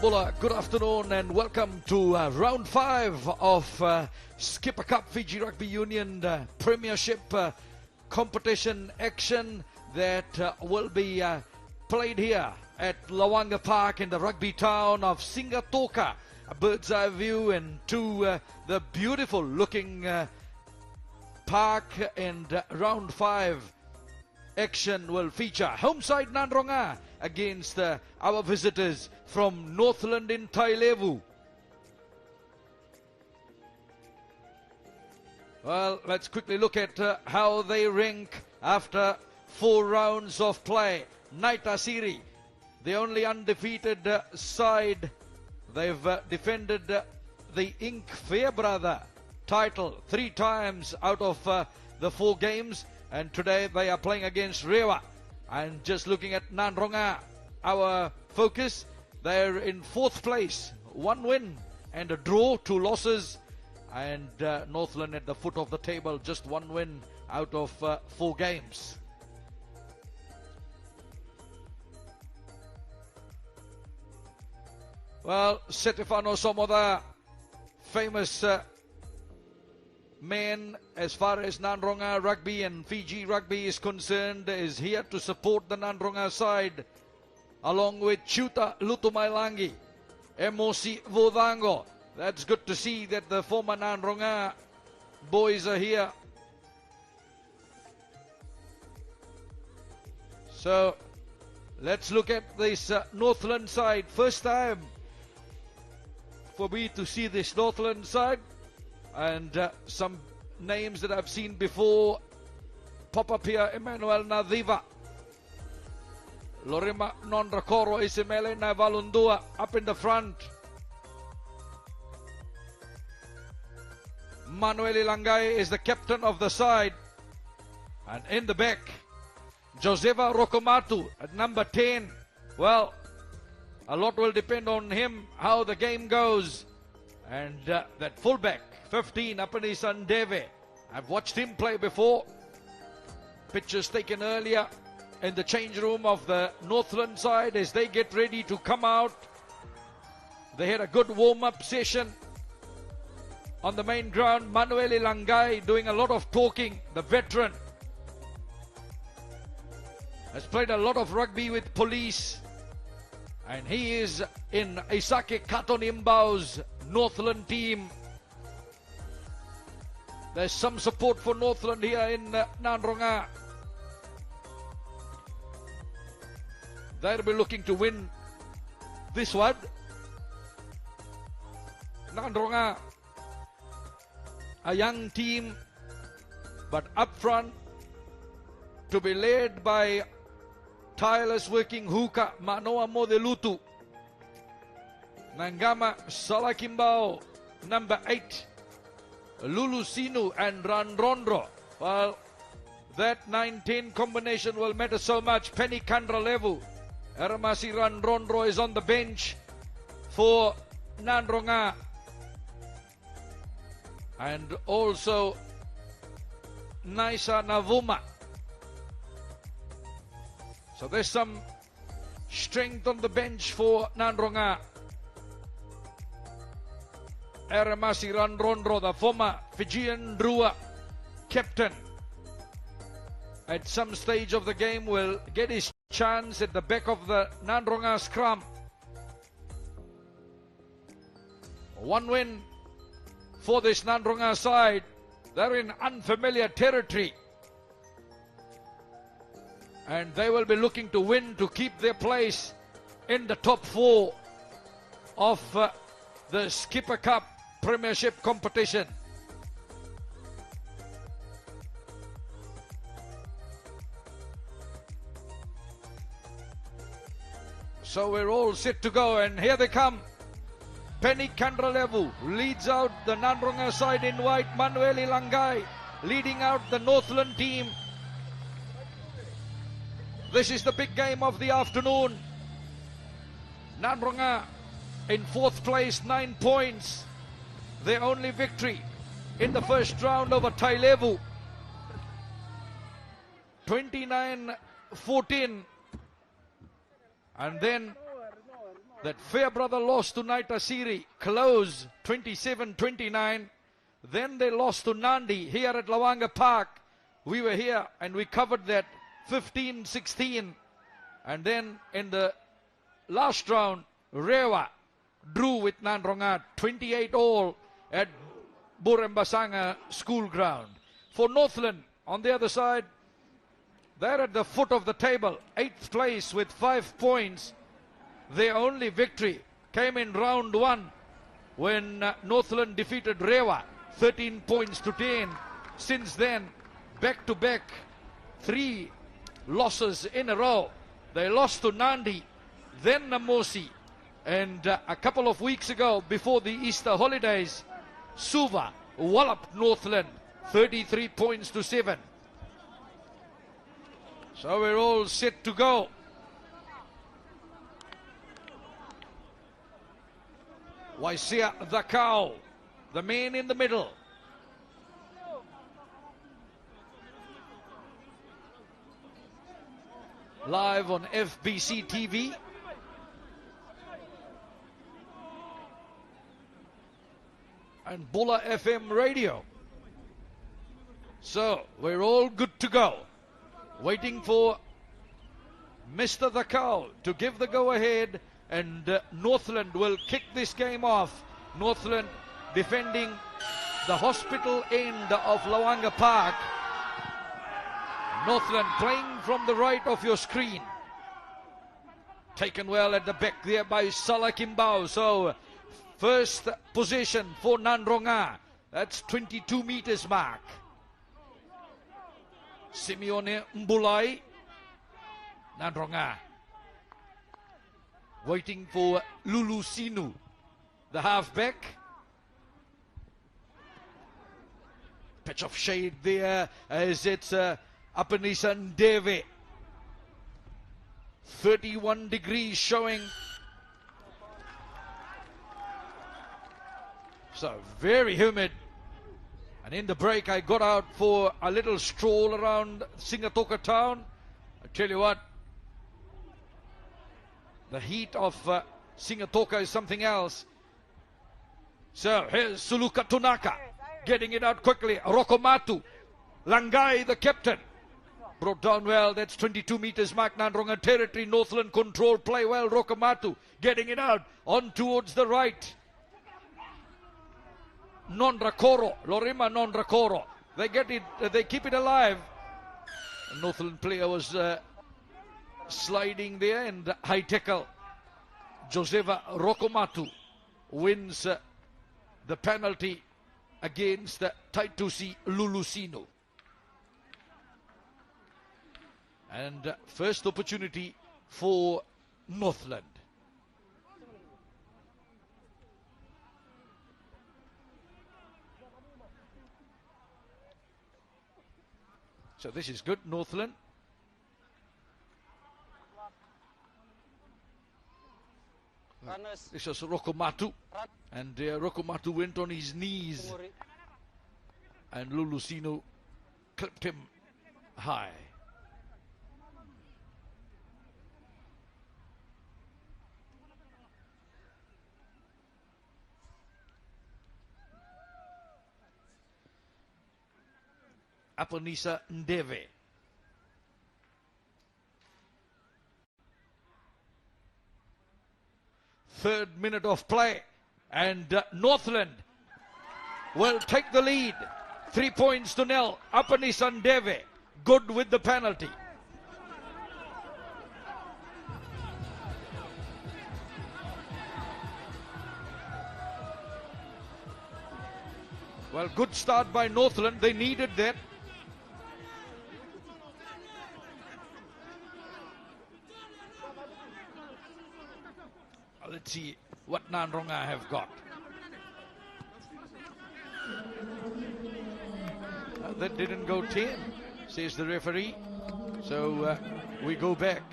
Bula, good afternoon and welcome to round 5 of Skipper Cup Fiji Rugby Union Premiership competition action that will be played here at Lawanga Park in the rugby town of Singatoka. A bird's eye view into the beautiful looking park, and round 5 action will feature home side Nadroga against our visitors from Northland in Tailevu. Well, let's quickly look at how they rank after 4 rounds of play. Naitasiri, the only undefeated side. They've defended the Ink Fairbrother title 3 times out of the 4 games, and today they are playing against Rewa. And just looking at Nadroga, our focus, they're in 4th place, 1 win and a draw, 2 losses, and Northland at the foot of the table, just 1 win out of 4 games. Well, Setefano Somoda, famous man as far as Nadroga rugby and Fiji rugby is concerned, is here to support the Nadroga side, along with Chuta Lutumailangi, Emosi Vodango. That's good to see that the former Nadroga boys are here. So let's look at this Northland side. First time for me to see this Northland side, and some names that I've seen before pop up here. Emmanuel Nadiva, Lorima Nondrakoro, Isimele Navalundua up in the front. Manuel Ilangai is the captain of the side, and in the back Josefa Rokomatu at number 10. Well, a lot will depend on him, how the game goes. And that fullback 15, Apani Sandeve, I've watched him play before. Pictures taken earlier in the change room of the Northland side as they get ready to come out. They had a good warm-up session on the main ground. Manuel Ilangai doing a lot of talking, the veteran. Has played a lot of rugby with Police, and he is in Isake Katonimbau's Northland team. There's some support for Northland here in Nadroga. They'll be looking to win this one. Nadroga, a young team, but up front to be led by tireless working Huka Manoa Modelutu, Nangama Salakimbao, number 8, Lulu Sinu and Ranrondro. Well, that 9-10 combination will matter so much. Penny Kandralevu, Eramasi Ranrondro is on the bench for Nadroga, and also Naisa Navuma. So there's some strength on the bench for Nadroga. Eramasi Ranrondro, the former Fijian Drua captain, at some stage of the game will get his chance at the back of the Nadroga scrum. 1 win for this Nadroga side. They're in unfamiliar territory, and they will be looking to win to keep their place in the top 4 of the Skipper Cup Premiership competition. So we're all set to go, and here they come. Penny Kandralevu leads out the Nadroga side in white. Manuel Ilangai leading out the Northland team. This is the big game of the afternoon. Nadroga in 4th place, 9 points. Their only victory in the first round over Tailevu. 29-14. And then That Fairbrother lost to Naitasiri, close 27-29. Then they lost to Nandi here at Lawanga Park. We were here and we covered that 15-16. And then in the last round, Rewa drew with Nadroga 28-all at Burembasanga School Ground. For Northland, on the other side, they're at the foot of the table, 8th place with 5 points. Their only victory came in round 1 when Northland defeated Rewa 13 points to 10. Since then, back-to-back 3 losses in a row. They lost to Nandi, then Namosi, and a couple of weeks ago, before the Easter holidays, Suva walloped Northland 33 points to 7. So we're all set to go. Waisia the cow, the man in the middle. Live on FBC TV. And Bula FM radio. So we're all good to go. Waiting for Mr. The Cow to give the go-ahead, and Northland will kick this game off. Northland defending the hospital end of Lawanga Park. Northland playing from the right of your screen. Taken well at the back there by Salah Kimbao. So first possession for Nadroga. That's 22 meters mark. Simeone Mbulai. Nadroga waiting for Lulu Sinu, the halfback. Patch of shade there as it's Apanisa Ndeve. 31 degrees showing. So very humid. And in the break I got out for a little stroll around Singatoka town. I tell you what, the heat of Singatoka is something else. So here's Suluka Tunaka getting it out quickly. Rokomatu, Langai the captain. Brought down well, that's 22 meters mark, Nadroga territory. Northland control, play well. Rokomatu getting it out on towards the right. Nondrakoro, Lorima Nondrakoro. They get it, they keep it alive. A Northland player was sliding there, and high tackle. Josefa Rokomatu wins the penalty against Taitusi Lulusino. And first opportunity for Northland. So this is good, Northland. This was Rokomatu, and Rokomatu went on his knees, and Lulusino clipped him high. Apanisa Ndeve. Third minute of play, and Northland will take the lead. 3 points to nil. Apanisa Ndeve good with the penalty. Well, good start by Northland. They needed that. Let's see what Nadroga have got. That didn't go 10, says the referee. So we go back.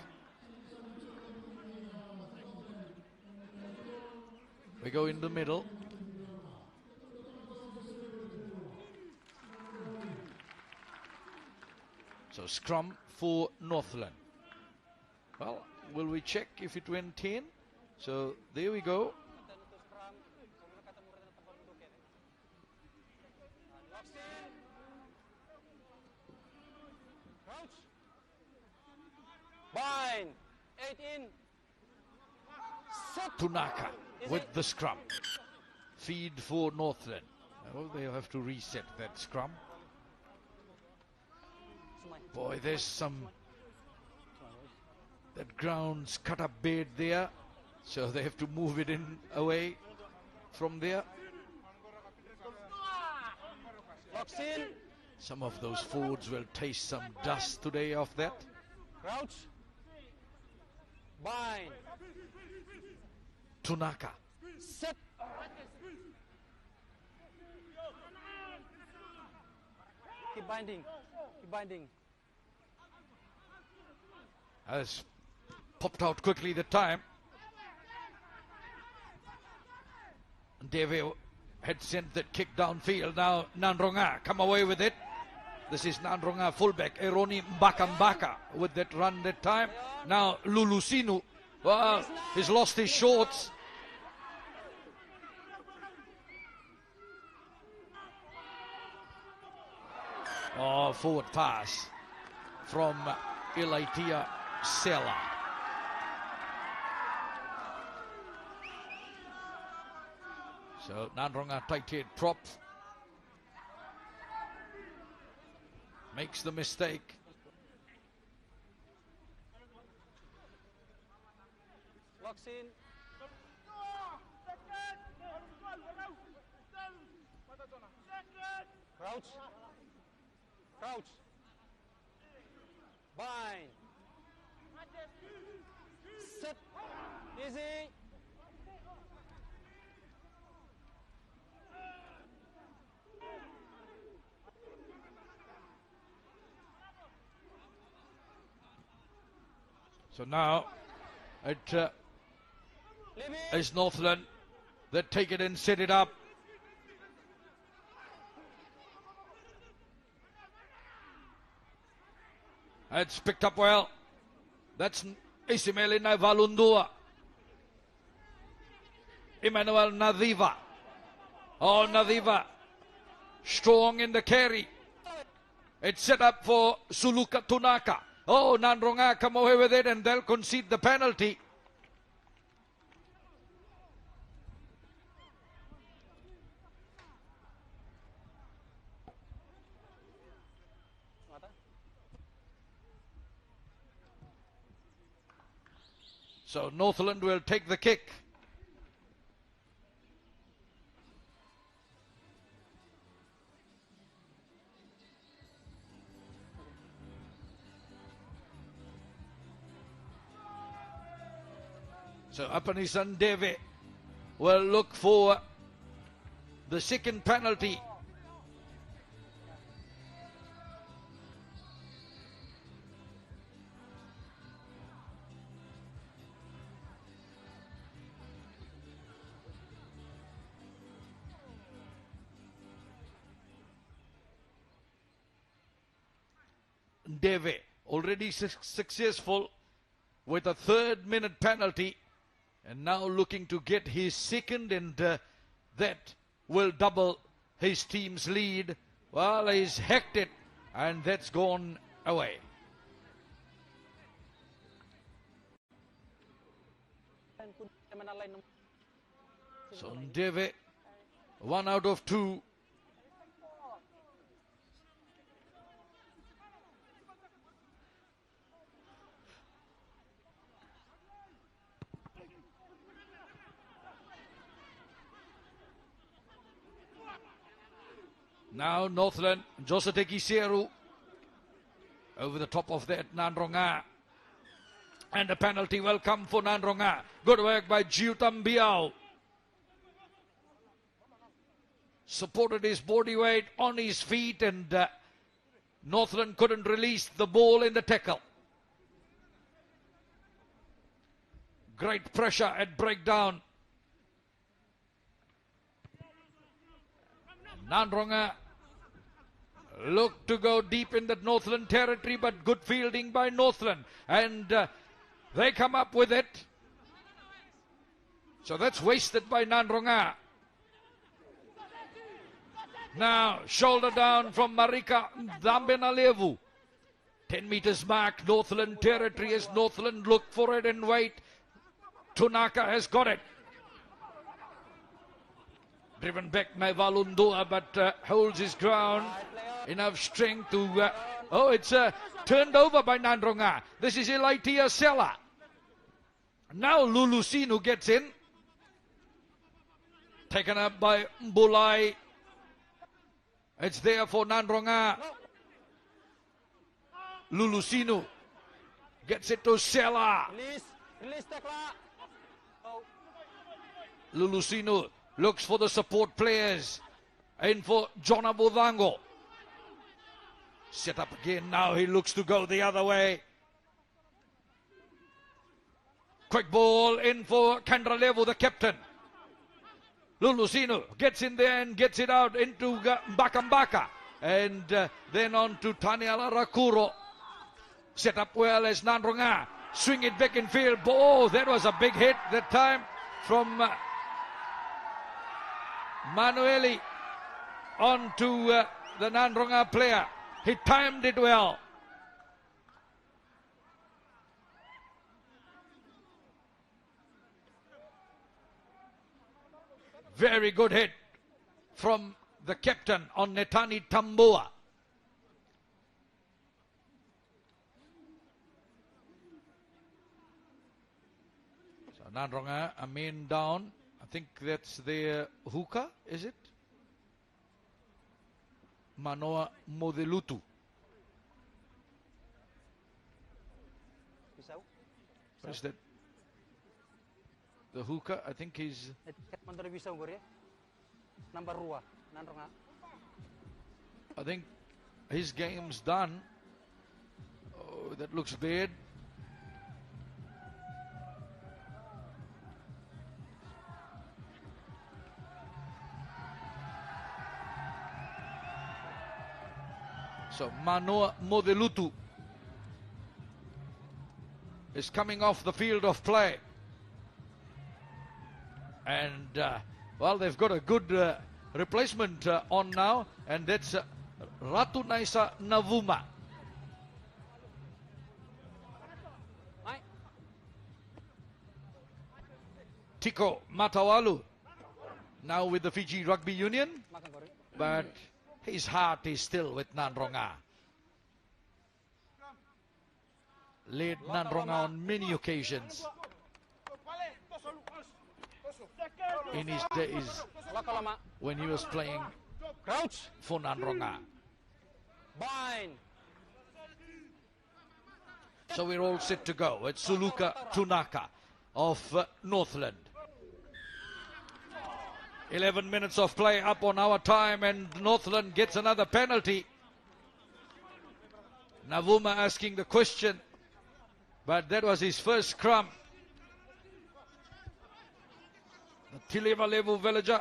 We go in the middle. So scrum for Northland. Well, will we check if it went 10? So there we go. Bind. 8 in. Set. Tunaka with the scrum. Feed for Northland. Oh, they have to reset that scrum. Boy, there's some... That ground's cut up bad there. So they have to move it in away from there. Locks in. Some of those forwards will taste some dust today off that. Crouch. Bind. Tunaka. Set. Keep binding. Keep binding. Has popped out quickly the time. Deve had sent that kick downfield. Now Nadroga come away with it. This is Nadroga fullback. Eroni Mbaka with that run that time. Now Lulusinu. Well, he's lost his shorts. Oh, forward pass from Ilaitia Sela. So Nadroga tight head prop. Makes the mistake. Locks in. Crouch. Crouch. Bind. Set. Easy. So now it is Northland that take it and set it up. It's picked up well. That's Isimelina Valundua. Emmanuel Nadhiva. Oh, Nadhiva. Strong in the carry. It's set up for Suluka Tunaka. Oh, Nadroga come away with it and they'll concede the penalty. So Northland will take the kick. So Apanisan Deve will look for the second penalty. Deve already successful with a 3rd-minute penalty and now looking to get his second, and that will double his team's lead. Well, he's hacked it and that's gone away. So Deve 1 out of 2. Now Northland, Josateki Seru over the top of that Nadroga. And a penalty will come for Nadroga. Good work by Jiutam Biao. Supported his body weight on his feet, and Northland couldn't release the ball in the tackle. Great pressure at breakdown. Nadroga look to go deep in the Northland territory, but good fielding by Northland. And they come up with it. So that's wasted by Nadroga. Now, shoulder down from Marika Dambenalevu. 10 meters mark, Northland territory as Northland look for it and wait. Tunaka has got it. Driven back by Valundua, but holds his ground. Enough strength to... it's turned over by Nadroga. This is Elaitia Sela. Now Lulusinu gets in. Taken up by Mbulai. It's there for Nadroga. Lulusinu gets it to Sela. Release Tekla. Oh. Lulusinu looks for the support players. In for Jona Bodango. Set up again. Now he looks to go the other way. Quick ball in for Kandralevu, the captain. Lulusinu gets in there and gets it out into Bakambaka. And then on to Taniala Rakuro. Set up well as Nadroga. Swing it back in field. Oh, that was a big hit that time from Manueli on to the Nadroga player. He timed it well. Very good hit from the captain on Netani Tambua. So Nadroga, a man down. I think that's their hookah, is it? Manoa Modelutu. What is that? The hookah, I think he's... Number 2, Nadroga. I think his game's done. Oh, that looks bad. So Manoa Modelutu is coming off the field of play. And, well, they've got a good replacement on now, and that's Ratu Naisa Navuma. Tiko Matawalu, now with the Fiji Rugby Union, but his heart is still with Nadroga. Led Nadroga on many occasions in his days when he was playing for Nadroga. Bind. So we're all set to go. It's Suluka Tunaka of Northland. 11 minutes of play up on our time, and Northland gets another penalty. Navuma asking the question, but that was his first scrum. The Tiliva Levu villager.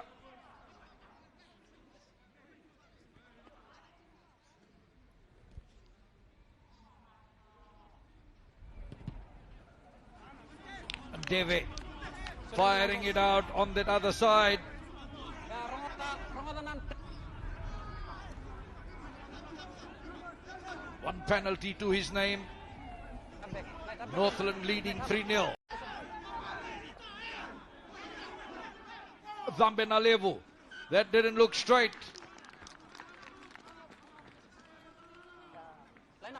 And Deve firing it out on that other side. One penalty to his name. Northland leading 3-0. Dambenalevu. That didn't look straight. And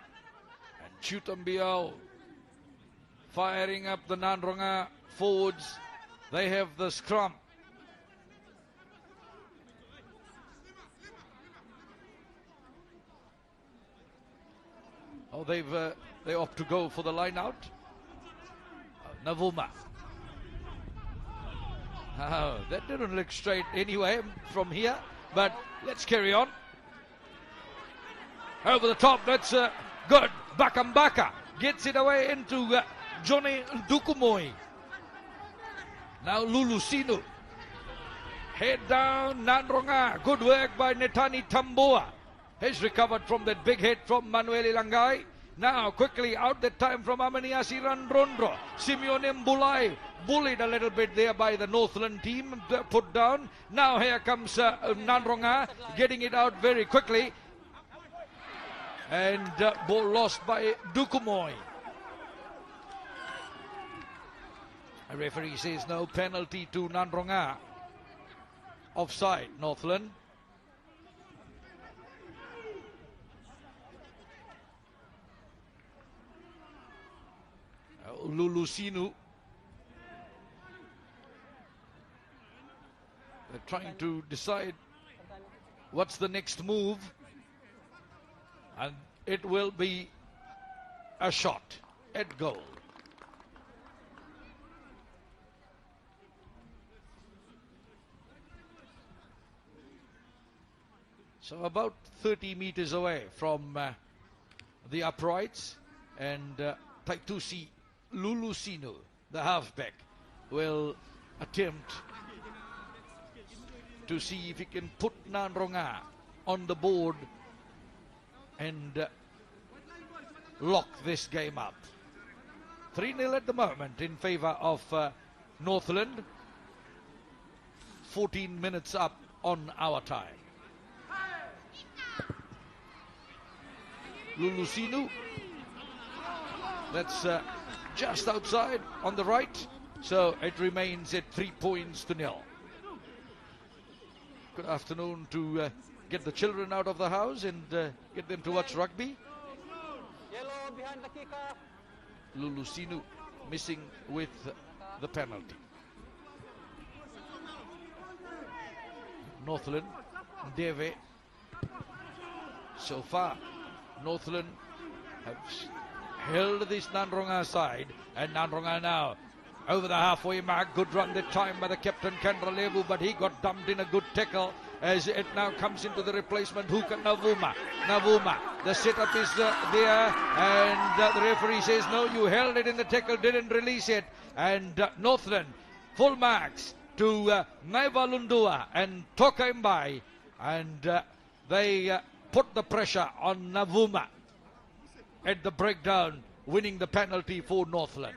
Chutambiao firing up the Nadroga forwards. They have the scrum. Oh, they opt to go for the line out. Navuma. Oh, that didn't look straight anyway from here, but let's carry on. Over the top, that's good. Bakambaka gets it away into Johnny Dukumoi. Now Lulusinu. Head down, Nadroga. Good work by Netani Tambua. Has recovered from that big hit from Manuel Langai. Now quickly out that time from Amaniasi Randrondro. Simeone Mbulai bullied a little bit there by the Northland team, put down. Now here comes Nadroga getting it out very quickly. And ball lost by Dukumoy. The referee says no penalty to Nadroga. Offside, Northland. Lulusinu. They're trying to decide what's the next move. And it will be a shot at goal. So about 30 meters away from the uprights, and Taitusi Lulusinu, the halfback, will attempt to see if he can put Nadroga on the board and lock this game up. 3-0 at the moment in favor of Northland. 14 minutes up on our time. Lulusinu, that's just outside on the right, so it remains at 3 points to 0. Good afternoon to get the children out of the house and get them to watch rugby. Yellow behind the kicker. Lulusinu missing with the penalty. Northland, Deve. So far, Northland have held this Nadroga side, and Nadroga now over the halfway mark. Good run that time by the captain Kendra Levu, but he got dumped in a good tackle as it now comes into the replacement Huka Navuma. The setup is there, and the referee says no, you held it in the tackle, didn't release it. And Northland full marks to Naivalundua and Tokaimbai, and they put the pressure on Navuma at the breakdown, winning the penalty for Northland.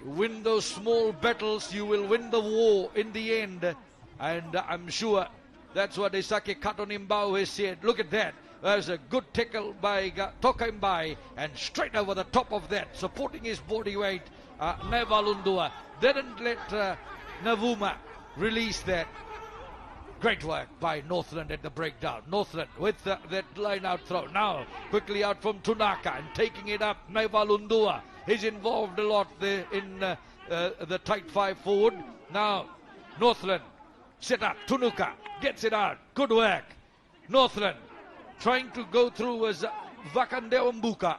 You win those small battles, you will win the war in the end, and I'm sure that's what Isaki Katonimbao has said. Look at that. There's a good tackle by Tokaimbai, and straight over the top of that, supporting his body weight, Naivalundua didn't let Navuma release that. Great work by Northland at the breakdown. Northland with that line out throw. Now quickly out from Tunaka and taking it up. Naivalundua. He's involved a lot there in the tight five forward. Now Northland set up. Tunuka gets it out. Good work. Northland trying to go through as Vakandewambuka.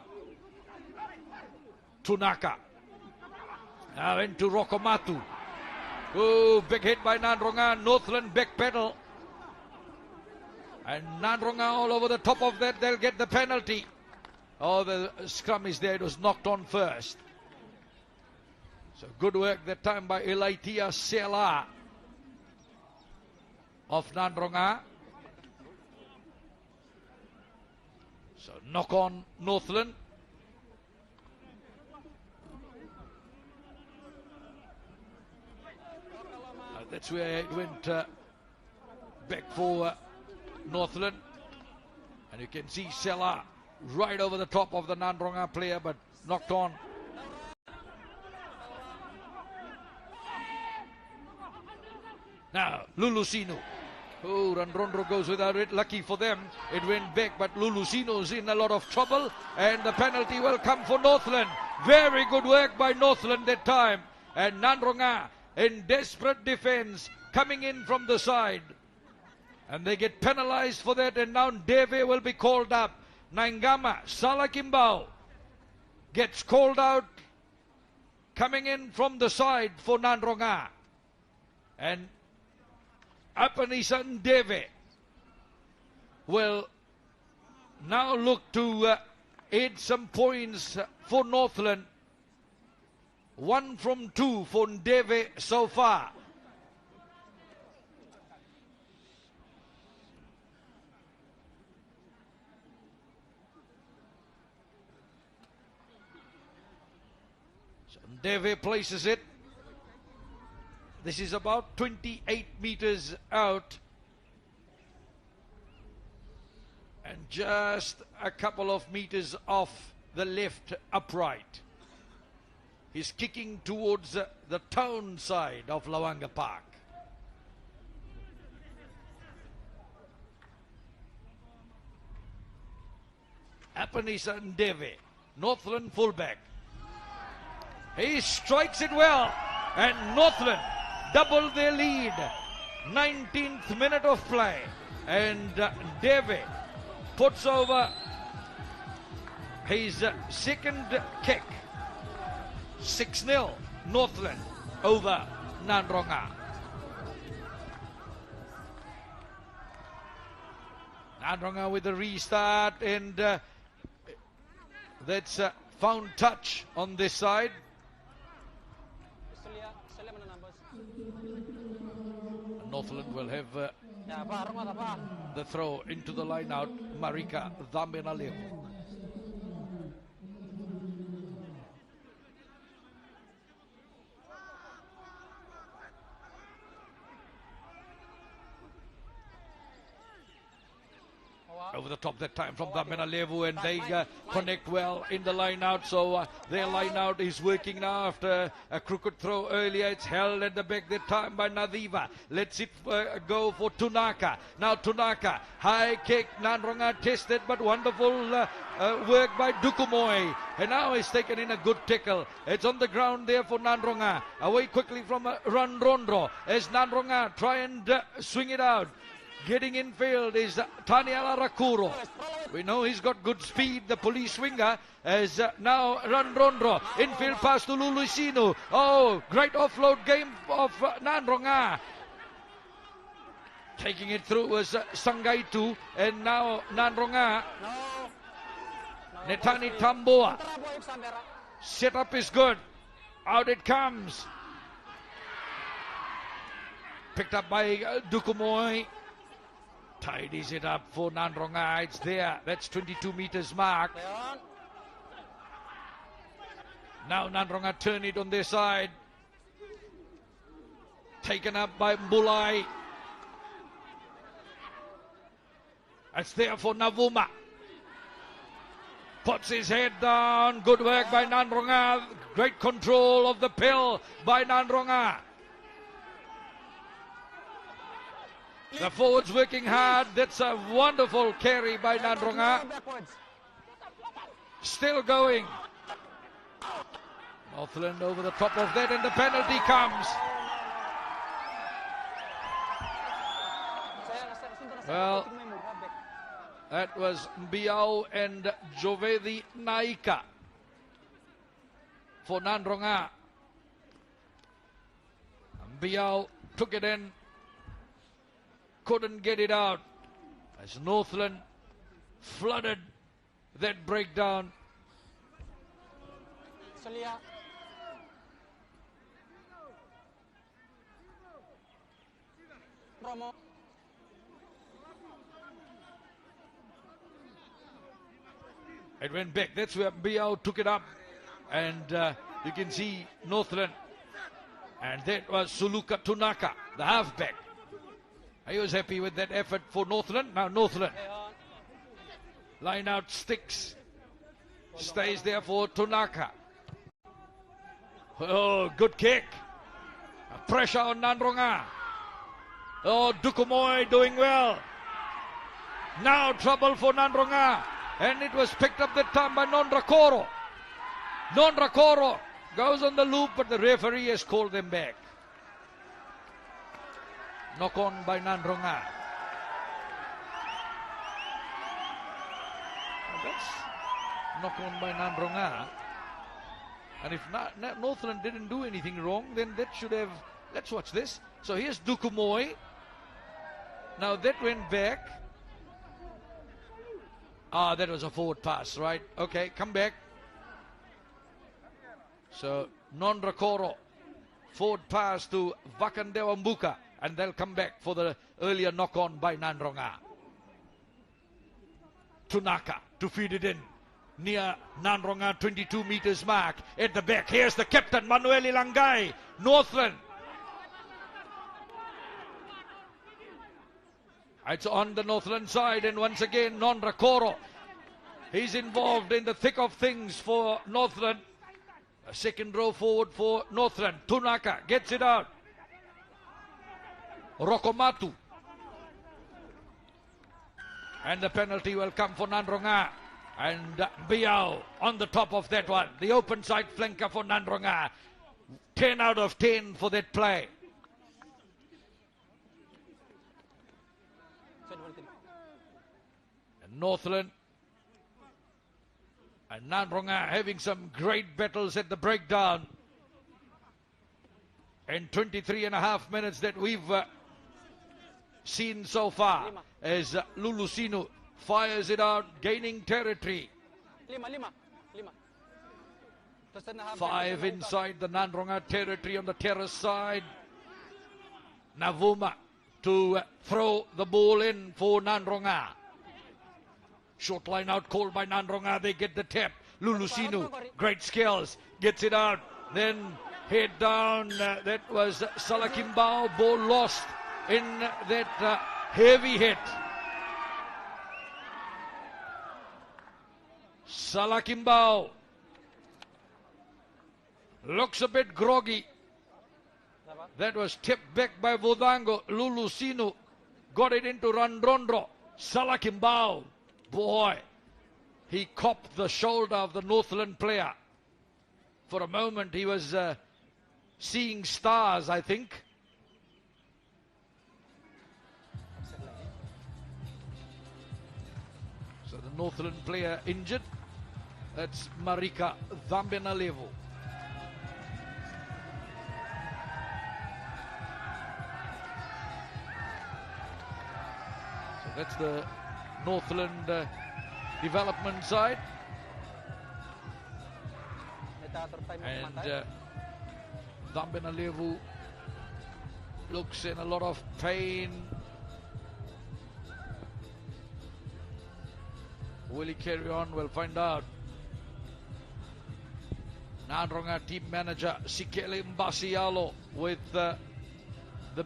Tunaka. Now into Rokomatu. Oh, big hit by Nadroga. Northland back pedal. And Nadroga all over the top of that. They'll get the penalty. Oh, the scrum is there. It was knocked on first. So good work that time by Elaitia Sela of Nadroga. So knock on Northland. That's where it went back for Northland. And you can see Sela right over the top of the Nadroga player, but knocked on. Now, Lulusinu. Oh, Randrondro goes without it. Lucky for them, it went back, but Lulusino's in a lot of trouble, and the penalty will come for Northland. Very good work by Northland that time. And Nadroga in desperate defense, coming in from the side. And they get penalized for that, and now Deve will be called up. Naingama, Salakimbao gets called out, coming in from the side for Nadroga. And Apanisan Deve will now look to aid some points for Northland. 1 from 2 for Ndeve so far. So Ndeve places it. This is about 28 meters out. And just a couple of meters off the left upright. He's kicking towards the town side of Lawanga Park. Apanisa Ndeve, Northland fullback. He strikes it well, and Northland double their lead. 19th minute of play, and Ndeve puts over his second kick. 6-0 Northland over Nadroga. Nadroga with the restart, and that's found touch on this side. Northland will have the throw into the line out. Marika Dhambenalev. Over the top that time from Dhambenalevu, and they connect well in the line out. So their line out is working now after a crooked throw earlier. It's held at the back that time by Nadiva. Let's it go for Tunaka. Now Tunaka, high kick. Nadroga tested, but wonderful work by Dukumoy. And now he's taken in a good tackle. It's on the ground there for Nadroga. Away quickly from Rondro as Nadroga try and swing it out. Getting in field is Taniela Rakuro. We know he's got good speed, the police winger, as now Rondro. Infield pass to Lulusinu. Oh, great offload game of Nadroga. Taking it through was Sangaitu, and now Nadroga. Netani Tamboa. Setup is good. Out it comes. Picked up by Dukumoy. Tidies it up for Nadroga. It's there. That's 22 meters mark. Now Nadroga turn it on their side. Taken up by Mbulai. It's there for Navuma. Puts his head down. Good work by Nadroga. Great control of the pill by Nadroga. The forwards working hard. That's a wonderful carry by Nadroga. Still going. Northland over the top of that, and the penalty comes. Well, that was Biao and Jovedi Naika for Nadroga. Biao took it in. Couldn't get it out as Northland flooded that breakdown. It went back. That's where Biao took it up, and you can see Northland, and that was Suluka Tunaka, the halfback. He was happy with that effort for Northland. Now Northland. Line out sticks. Stays there for Tunaka. Oh, good kick. Pressure on Nadroga. Oh, Dukumoy doing well. Now trouble for Nadroga. And it was picked up that time by Nondrakoro. Nondrakoro goes on the loop, but the referee has called them back. Knock on by Nadroga. That's knock on by Nadroga. And if Northland didn't do anything wrong, then that should have. Let's watch this. So here's Dukumoy. Now that went back. Ah, that was a forward pass, right? Okay, come back. So Nondrakoro. Forward pass to Vakandewa Mbuka. And they'll come back for the earlier knock-on by Nadroga. Tunaka to feed it in. near Nadroga 22 meters mark. At the back, here's the captain, Manuel Ilangai, Northland. It's on the Northland side, and once again, Nadroga. He's involved in the thick of things for Northland. A second row forward for Northland. Tunaka gets it out. Rokomatu. And the penalty will come for Nadroga. And Biao on the top of that one. The open side flanker for Nadroga. 10 out of 10 for that play. And Northland and Nadroga having some great battles at the breakdown. In 23 and a half minutes that we've seen so far, as Lulusinu fires it out, gaining territory. 5 inside the Nadroga territory on the terrace side. Navuma to throw the ball in for Nadroga. Short line out called by Nadroga. They get the tap. Lulusinu, great skills, gets it out. Then head down. That was Salakimbao. Ball lost in that heavy hit. Salakimbao looks a bit groggy. That was tipped back by Vodango. Lulusinu got it into Randrondro. Salakimbao, boy, he copped the shoulder of the Northland player. For a moment he was seeing stars, I think. So the Northland player injured. That's Marika Dhambenalevu. So that's the Northland development side. And Dhambenalevu looks in a lot of pain. Will he carry on? We'll find out. Nadroga team manager Sikele Mbasialo with the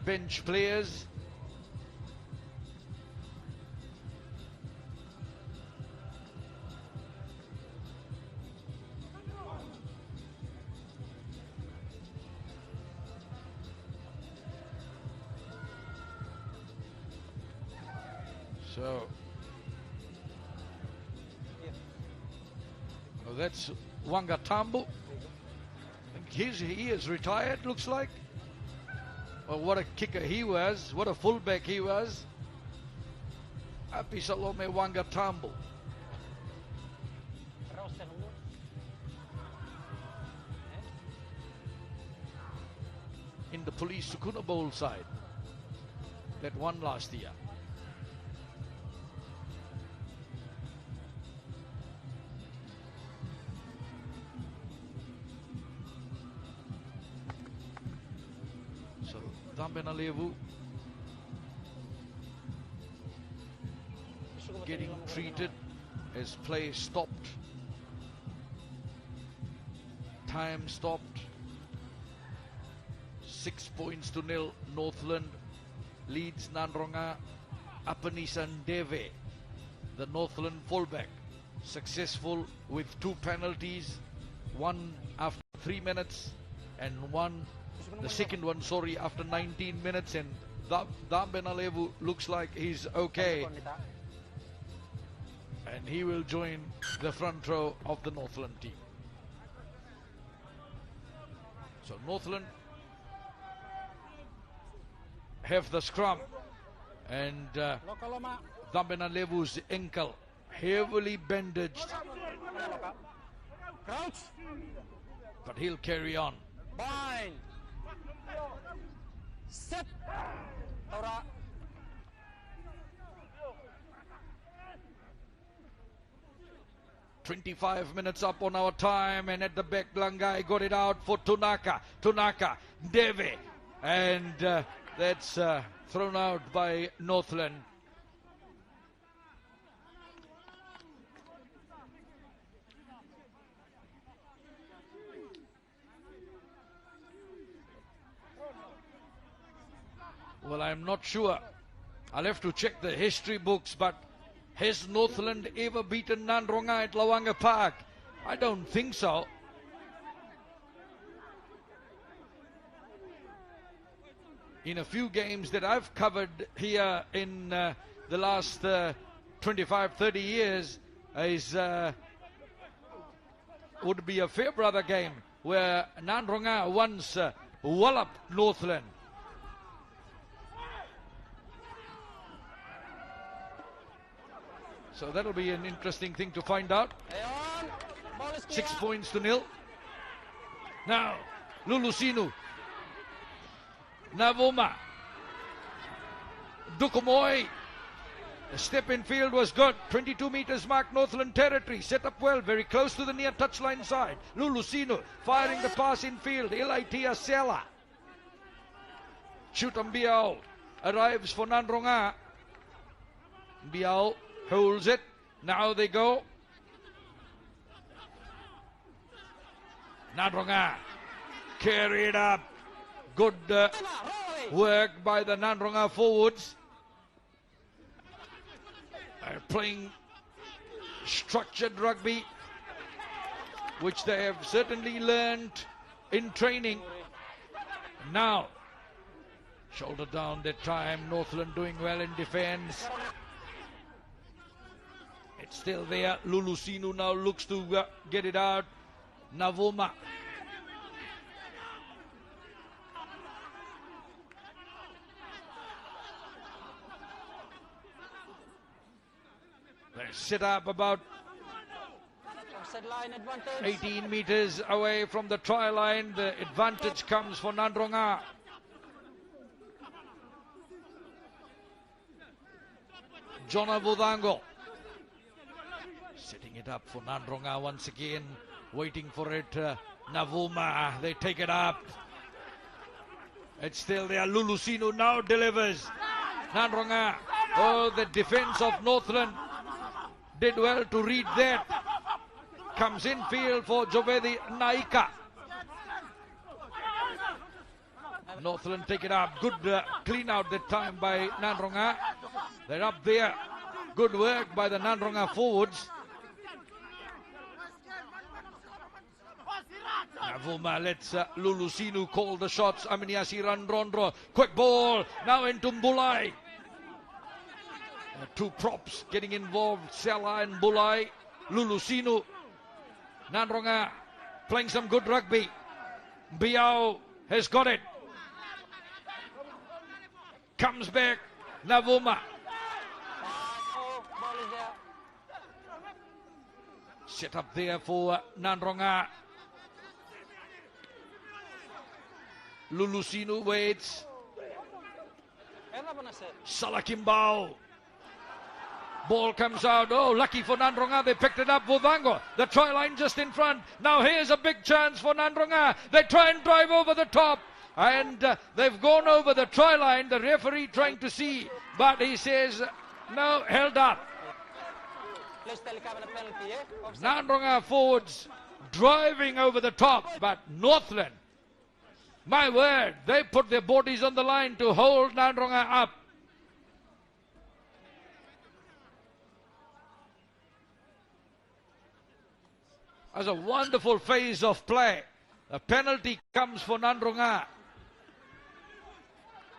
bench players. So that's Wangatambu. He is retired, looks like. Oh, what a kicker he was. What a fullback he was. Api Salome Wangatambu. In the Police Sukuna Bowl side. That won last year. Dhambenalevu getting treated as play stopped. Time stopped. 6 points to nil. Northland leads Nadroga. Apanisan Deve, the Northland fullback, successful with 2 penalties. One after 3 minutes and the second one, after 19 minutes, and Dhambenalevu looks like he's okay. And he will join the front row of the Northland team. So Northland have the scrum, and Dhambenalevu's ankle heavily bandaged. But he'll carry on. Bind. Set. Tora. 25 minutes up on our time, and at the back, Blangai got it out for Tunaka. Tunaka, Deve, and that's thrown out by Northland. Well, I'm not sure. I'll have to check the history books, but has Northland ever beaten Nadroga at Lawanga Park? I don't think so. In a few games that I've covered here in the last 25, 30 years, would be a fair brother game where Nadroga once walloped Northland. So that'll be an interesting thing to find out. 6 points to nil. Now, Lulusinu. Navuma. Dukumoy. The step in field was good. 22 meters mark Northland territory. Set up well, very close to the near touchline side. Lulusinu firing the pass in field. Ilaitia Sela. Chutam Bial arrives for Nadroga. Bial holds it. Now they go. Nadroga carry it up. Good work by the Nadroga forwards. Playing structured rugby, which they have certainly learned in training. Now, shoulder down that time. Northland doing well in defense. It's still there. Lulusinu now looks to get it out. Navuma. They sit up about 18 meters away from the try line. The advantage comes for Nadroga. Jona Budango setting it up for Nadroga once again, waiting for it. Navuma, they take it up. It's still there. Lulusinu now delivers. Nadroga. Oh, the defense of Northland did well to read that. Comes in field for Jovedi Naika. Northland take it up. Good clean out that time by Nadroga. They're up there. Good work by the Nadroga forwards. Navuma lets Lulusinu call the shots. Aminiasi Randrondro. Quick ball. Now into Mbulai. Two props getting involved. Sela and Mbulai. Lulusinu. Nadroga playing some good rugby. Biao has got it. Comes back. Navuma. Set up there for Nadroga. Lulusinu waits. Salakimbao. Ball comes out. Oh, lucky for Nadroga. They picked it up. Vudango. The try line just in front. Now here's a big chance for Nadroga. They try and drive over the top. And they've gone over the try line. The referee trying to see. But he says, no, held up. Nadroga forwards driving over the top. But Northland, my word, they put their bodies on the line to hold Nadroga up. As a wonderful phase of play. A penalty comes for Nadroga.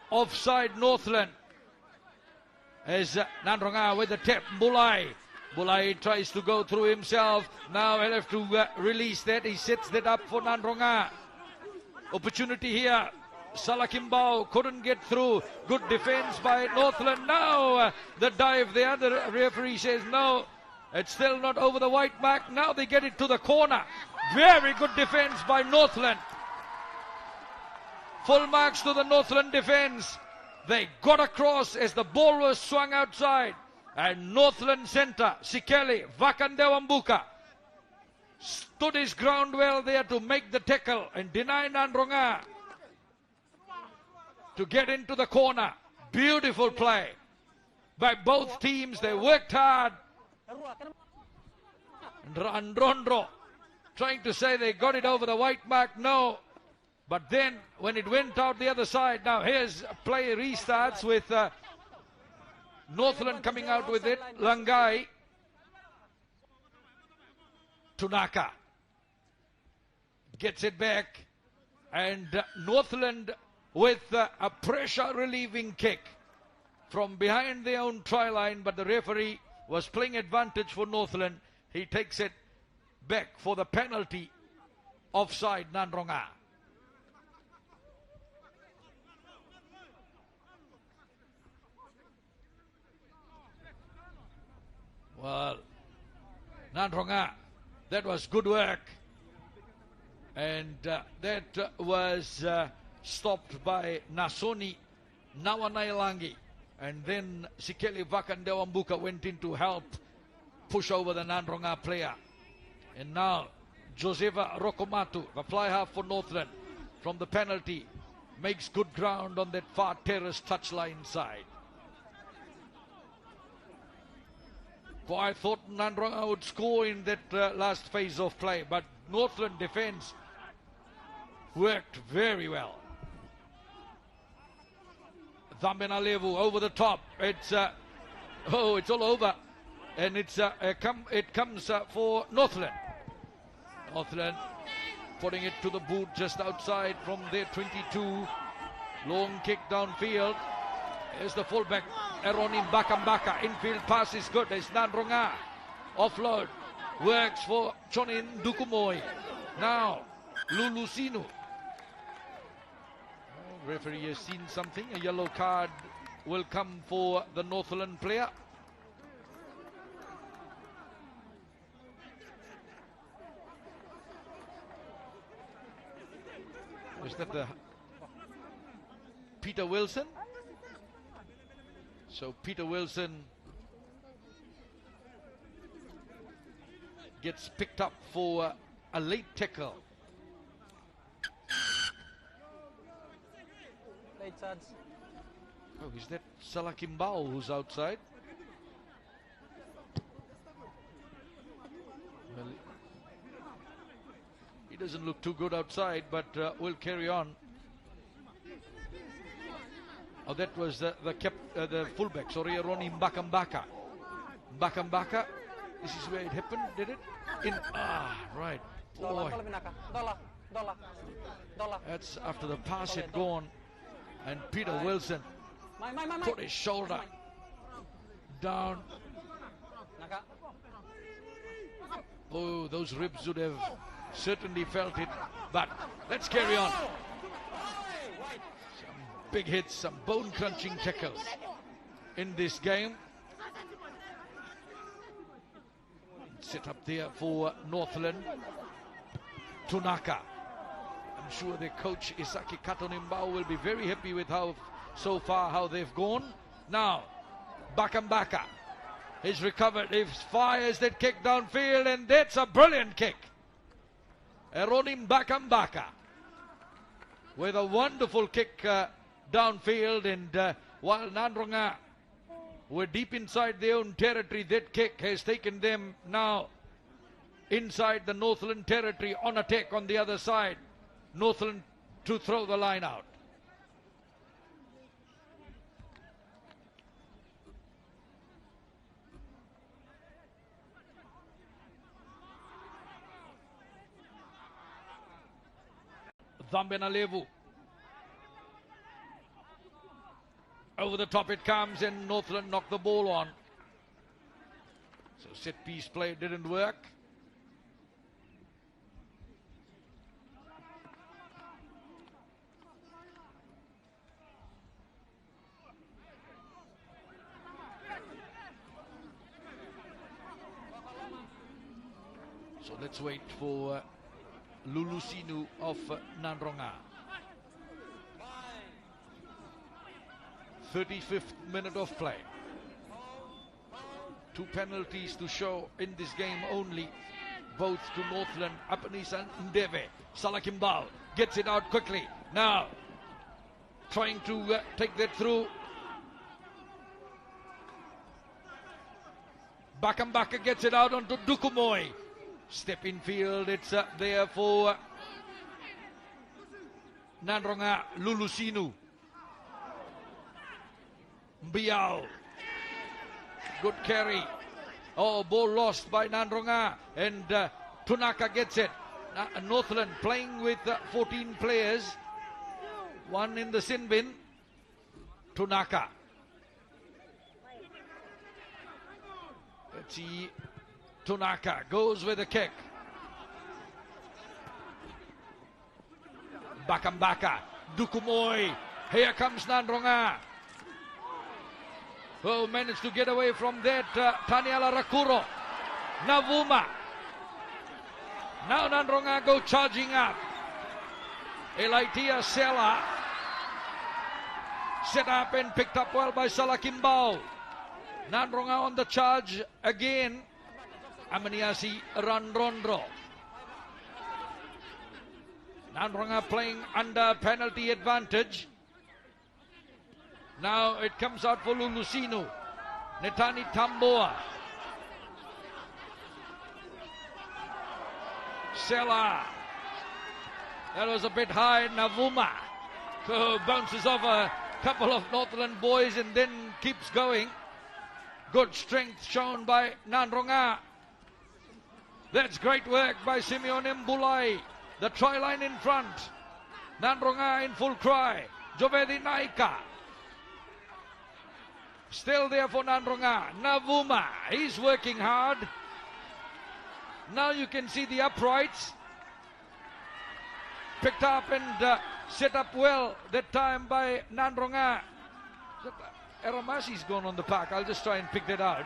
Offside Northland. As Nadroga with the tap. Mbulai. Mbulai tries to go through himself. Now he'll have to release that. He sets that up for Nadroga. Opportunity here. Salakimbao couldn't get through. Good defense by Northland. Now the dive there. The referee says no. It's still not over the white mark. Now they get it to the corner. Very good defense by Northland. Full marks to the Northland defense. They got across as the ball was swung outside. And Northland centre, Sikeli, Vakandewambuka, stood his ground well there to make the tackle and deny Nadroga to get into the corner. Beautiful play by both teams. They worked hard. Androndro trying to say they got it over the white mark. No. But then when it went out the other side, now here's play restarts with Northland coming out with it. Langai. Tunaka gets it back, and Northland with a pressure relieving kick from behind their own try line, but the referee was playing advantage for Northland. He takes it back for the penalty. Offside, Nadroga. Well, Nadroga, that was good work. And that was stopped by Nasoni Nawanailangi. And then Sikeli Vakandewambuka went in to help push over the Nadroga player. And now Josefa Rokomatu, the fly half for Northland, from the penalty, makes good ground on that far terrace touchline side. Boy, I thought Nadroga would score in that last phase of play, but Northland defense worked very well. Zambenalevu over the top. It's it's all over, and it comes for Northland. Northland putting it to the boot just outside from their 22. Long kick downfield. There's the fullback, Eronim Bakambaka. Infield pass is good. There's Nadroga. Offload. Works for Chonin Dukumoy. Now, Lulusinu. Referee has seen something. A yellow card will come for the Northland player. Is that the Peter Wilson? So Peter Wilson gets picked up for a late tackle. Late charge. Oh, is that Salakimbao who's outside? Well, he doesn't look too good outside, but we'll carry on. Oh, that was the fullback, sorry, Ronnie Mbakambaka. Mbakambaka, this is where it happened, did it? Right. Boy. That's after the pass had gone, and Peter Wilson put his shoulder down. Oh, those ribs would have certainly felt it, but let's carry on. Some big hits, some bone-crunching tackles in this game. Set up there for Northland. Tunaka. I'm sure their coach Isaki Katonimbao will be very happy with how they've gone. Now, Bakambaka is recovered. He fires that kick downfield, and that's a brilliant kick. Eronim Bakambaka with a wonderful kick downfield, and while Nadroga were deep inside their own territory, that kick has taken them now inside the Northland territory on attack on the other side. Northland to throw the line out. Zambenalevu. Over the top it comes, and Northland knocked the ball on. So set piece play didn't work. So let's wait for Lulusinu of Nadroga. 35th minute of play. 2 penalties to show in this game only, both to Northland. Apanisa Ndeve. Salakimbao gets it out quickly. Now, trying to take that through. Bakambaka gets it out onto Dukumoy. Step in field, it's there for Nadroga Lulusinu. Biao. Good carry. Oh, ball lost by Nadroga, and Tunaka gets it. Northland playing with 14 players. One in the sin bin. Tunaka. Let's see. Tunaka goes with a kick. Bakambaka. Dukumoy. Here comes Nadroga. Oh, managed to get away from that. Taniala Rakuro. Navuma. Now Nadroga go charging up. Elaitia Sela. Set up and picked up well by Salakimbao. Nadroga on the charge again. Amaniasi Randrondro. Nadroga playing under penalty advantage. Now it comes out for Lulusinu. Netani Tamboa. Sela. That was a bit high. Navuma bounces off a couple of Northland boys and then keeps going. Good strength shown by Nadroga. That's great work by Simeon Mbulai. The try line in front. Nadroga in full cry. Jovedi Naika. Still there for Nadroga. Navuma. He's working hard. Now you can see the uprights. Picked up and set up well that time by Nadroga. Aramasi's gone on the park. I'll just try and pick that out.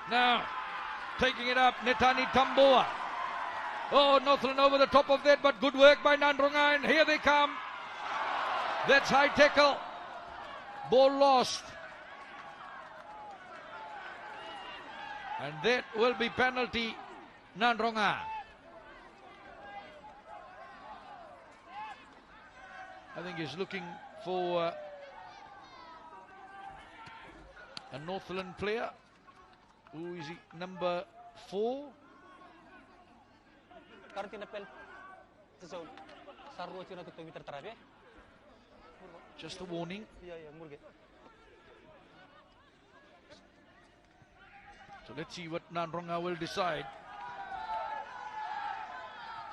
Now, taking it up, Netani Tamboa. Oh, Northland over the top of that, but good work by Nadroga, and here they come. That's high tackle. Ball lost. And that will be penalty, Nadroga. I think he's looking for a Northland player. Who is he? Number 4. Just a warning. So let's see what Nadroga will decide.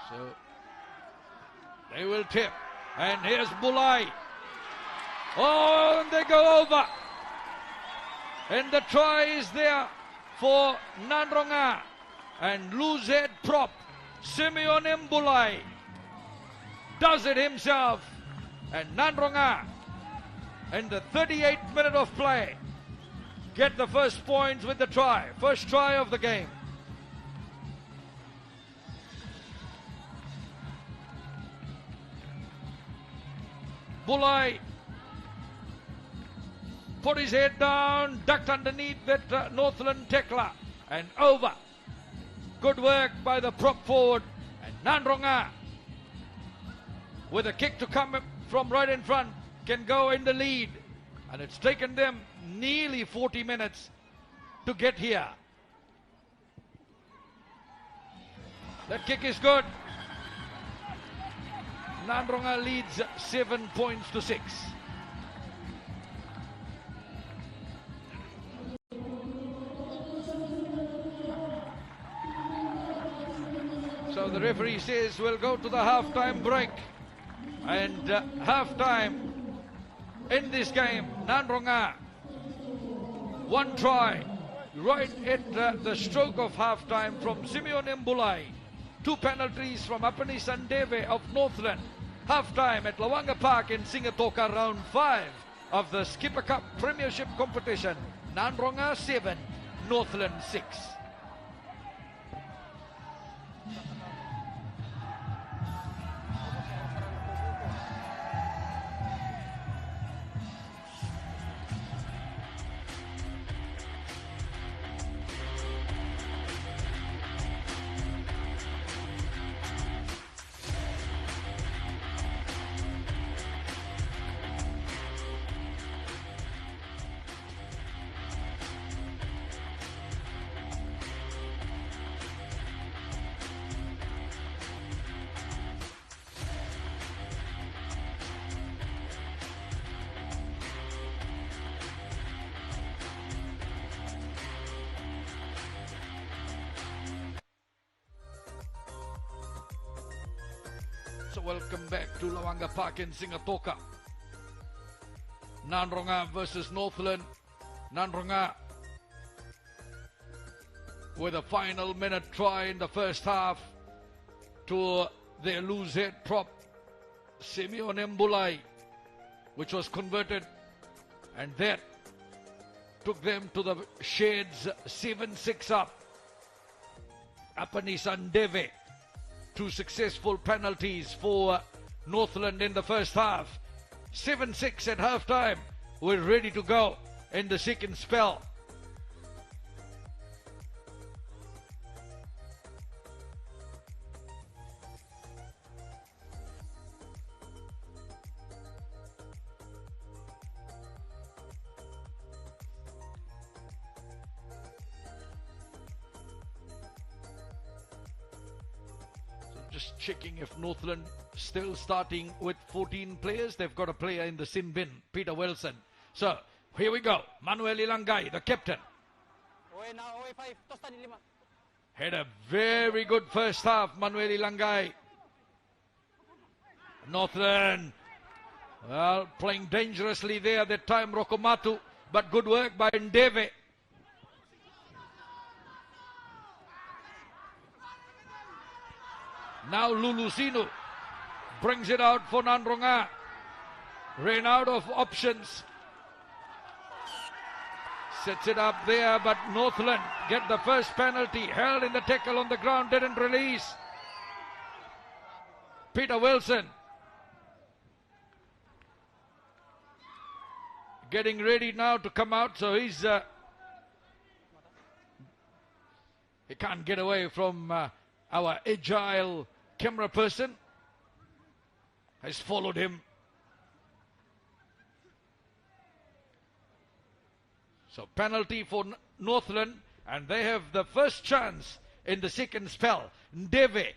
So they will tip. And here's Bulai. Oh, and they go over. And the try is there for Nadroga. And Luzed prop, Simeon Mbulai, does it himself. And Nadroga, in the 38th minute of play, get the first points with the try. First try of the game. Bulai put his head down, ducked underneath that Northland tackler, and over. Good work by the prop forward. And Nadroga, with a kick to come from right in front, can go in the lead. And it's taken them nearly 40 minutes to get here. That kick is good. Nadroga leads 7 points to 6. So the referee says we'll go to the half-time break. And half-time in this game, Nadroga, 1 try right at the stroke of half-time from Simeon Mbulai. 2 penalties from Apani Sandeve of Northland. Half-time at Lawanga Park in Singatoka, round 5 of the Skipper Cup Premiership competition. Nadroga 7, Northland 6. So welcome back to Lawanga Park in Singatoka. Nadroga versus Northland. Nadroga with a final minute try in the first half to their loose head prop Simeon Mbulai, which was converted, and that took them to the shades 7-6 up. Apanisan Deve, 2 successful penalties for Northland in the first half. 7-6 at half time. We're ready to go in the second spell. Just checking if Northland still starting with 14 players. They've got a player in the sin bin, Peter Wilson. So, here we go. Manuel Ilangai, the captain. Had a very good first half, Manuel Ilangai. Northland, well, playing dangerously there that time, Rokomatu. But good work by Ndeve. Now Lulusinu brings it out for Nadroga. Ran out of options. Sets it up there, but Northland get the first penalty. Held in the tackle on the ground, didn't release. Peter Wilson getting ready now to come out, so he can't get away from our agile camera person. Has followed him. So penalty for Northland, and they have the first chance in the second spell. Ndeve.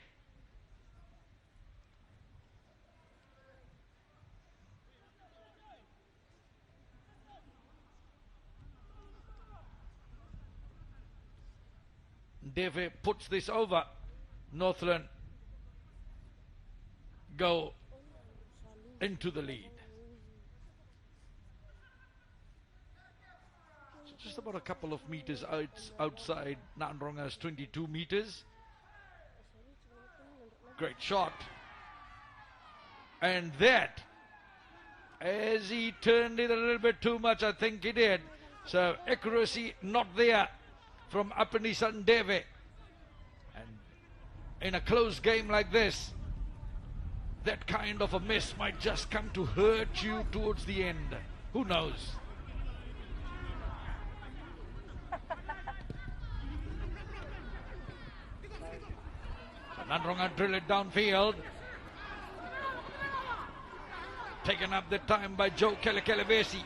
Ndeve puts this over. Northland go into the lead. So just about a couple of meters outside Nadroga's 22 meters. Great shot. And that, as he turned it a little bit too much, I think he did. So accuracy not there from Apanisan Deve. And in a close game like this, that kind of a miss might just come to hurt you towards the end. Who knows? So Nadroga drill it downfield. Taken up the time by Joe Kelekelevesi.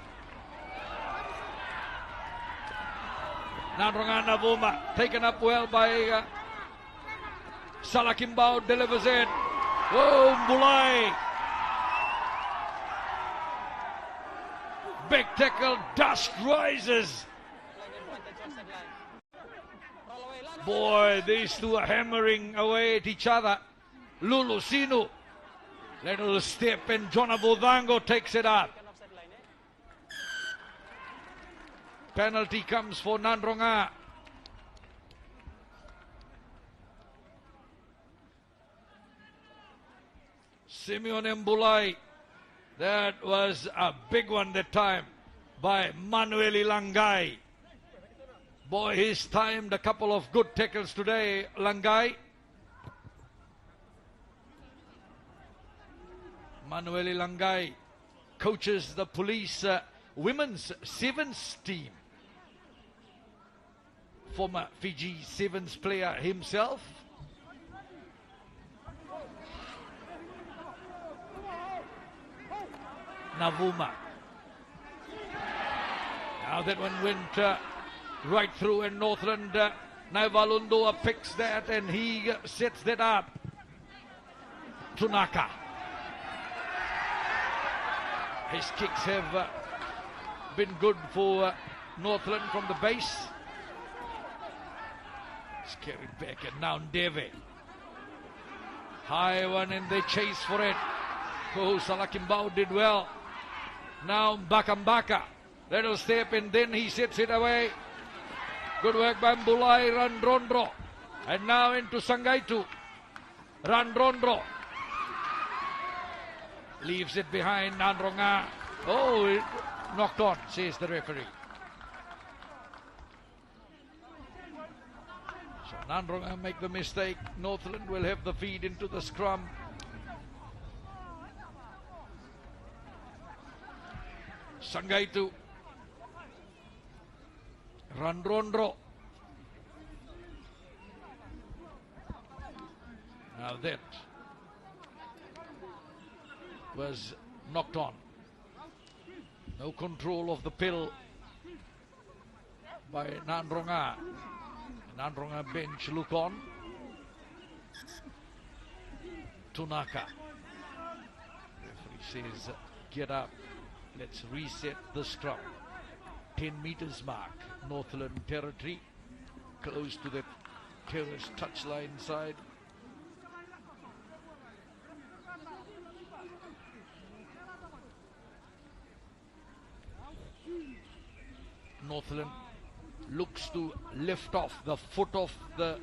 Nadroga Navuma taken up well by Salakimbao, delivers it. Whoa, Mbulai. Big tackle, dust rises. Boy, these two are hammering away at each other. Lulusinu, little step, and Jonabodango takes it up. Penalty comes for Nadroga. Simeon Mbulai, that was a big one that time by Manuel Ilangai. Boy, he's timed a couple of good tackles today, Langai. Manuel Ilangai coaches the police women's sevens team. Former Fiji sevens player himself. Navuma. Now that one went right through, and Northland Naivalundua picks that, and he sets that up. Tunaka. His kicks have been good for Northland from the base. It's carried back, and now Ndeve. High one and they chase for it. Oh, Salakimbao did well. Now Bakambaka. Little step and then he sets it away. Good work by Mbulai Randrondro. And now into Sangaitu. Randrondro. Leaves it behind Nadroga. Oh, it knocked on, says the referee. So Nadroga make the mistake. Northland will have the feed into the scrum. Sangaitu. Randrondro. Now that was knocked on. No control of the pill by Nadroga. Nadroga bench look on. Tunaka. Referee says, get up. Let's reset the scrum. 10 meters mark. Northland territory. Close to the terrace touchline side. Northland looks to lift off the foot of the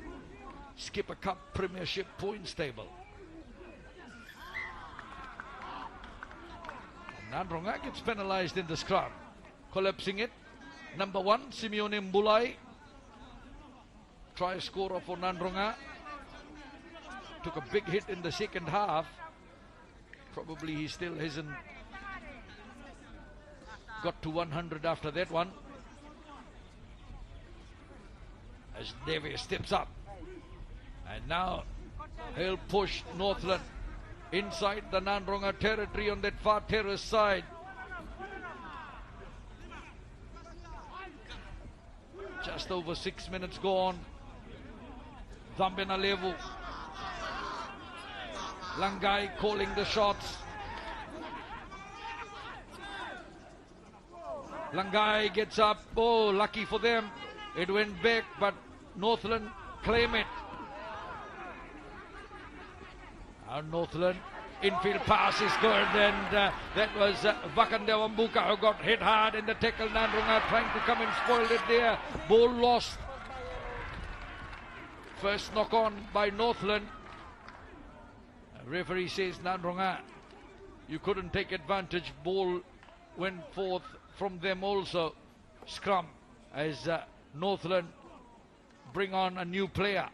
Skipper Cup Premiership points table. Nadroga gets penalised in the scrum. Collapsing it. Number 1, Simeone Mbulai. Try scorer for Nadroga. Took a big hit in the second half. Probably he still hasn't got to 100 after that one. As Davies steps up. And now he'll push Northland inside the Nadroga territory on that far terrace side. Just over 6 minutes gone. Dhambena Levu. Langai calling the shots. Langai gets up. Oh, lucky for them. It went back, but Northland claim it. Now Northland, infield pass is good, and that was Vakandewambuka who got hit hard in the tackle. Nadroga trying to come and spoil it there. Ball lost. First knock on by Northland. Referee says, Nadroga, you couldn't take advantage. Ball went forth from them also. Scrum as Northland bring on a new player.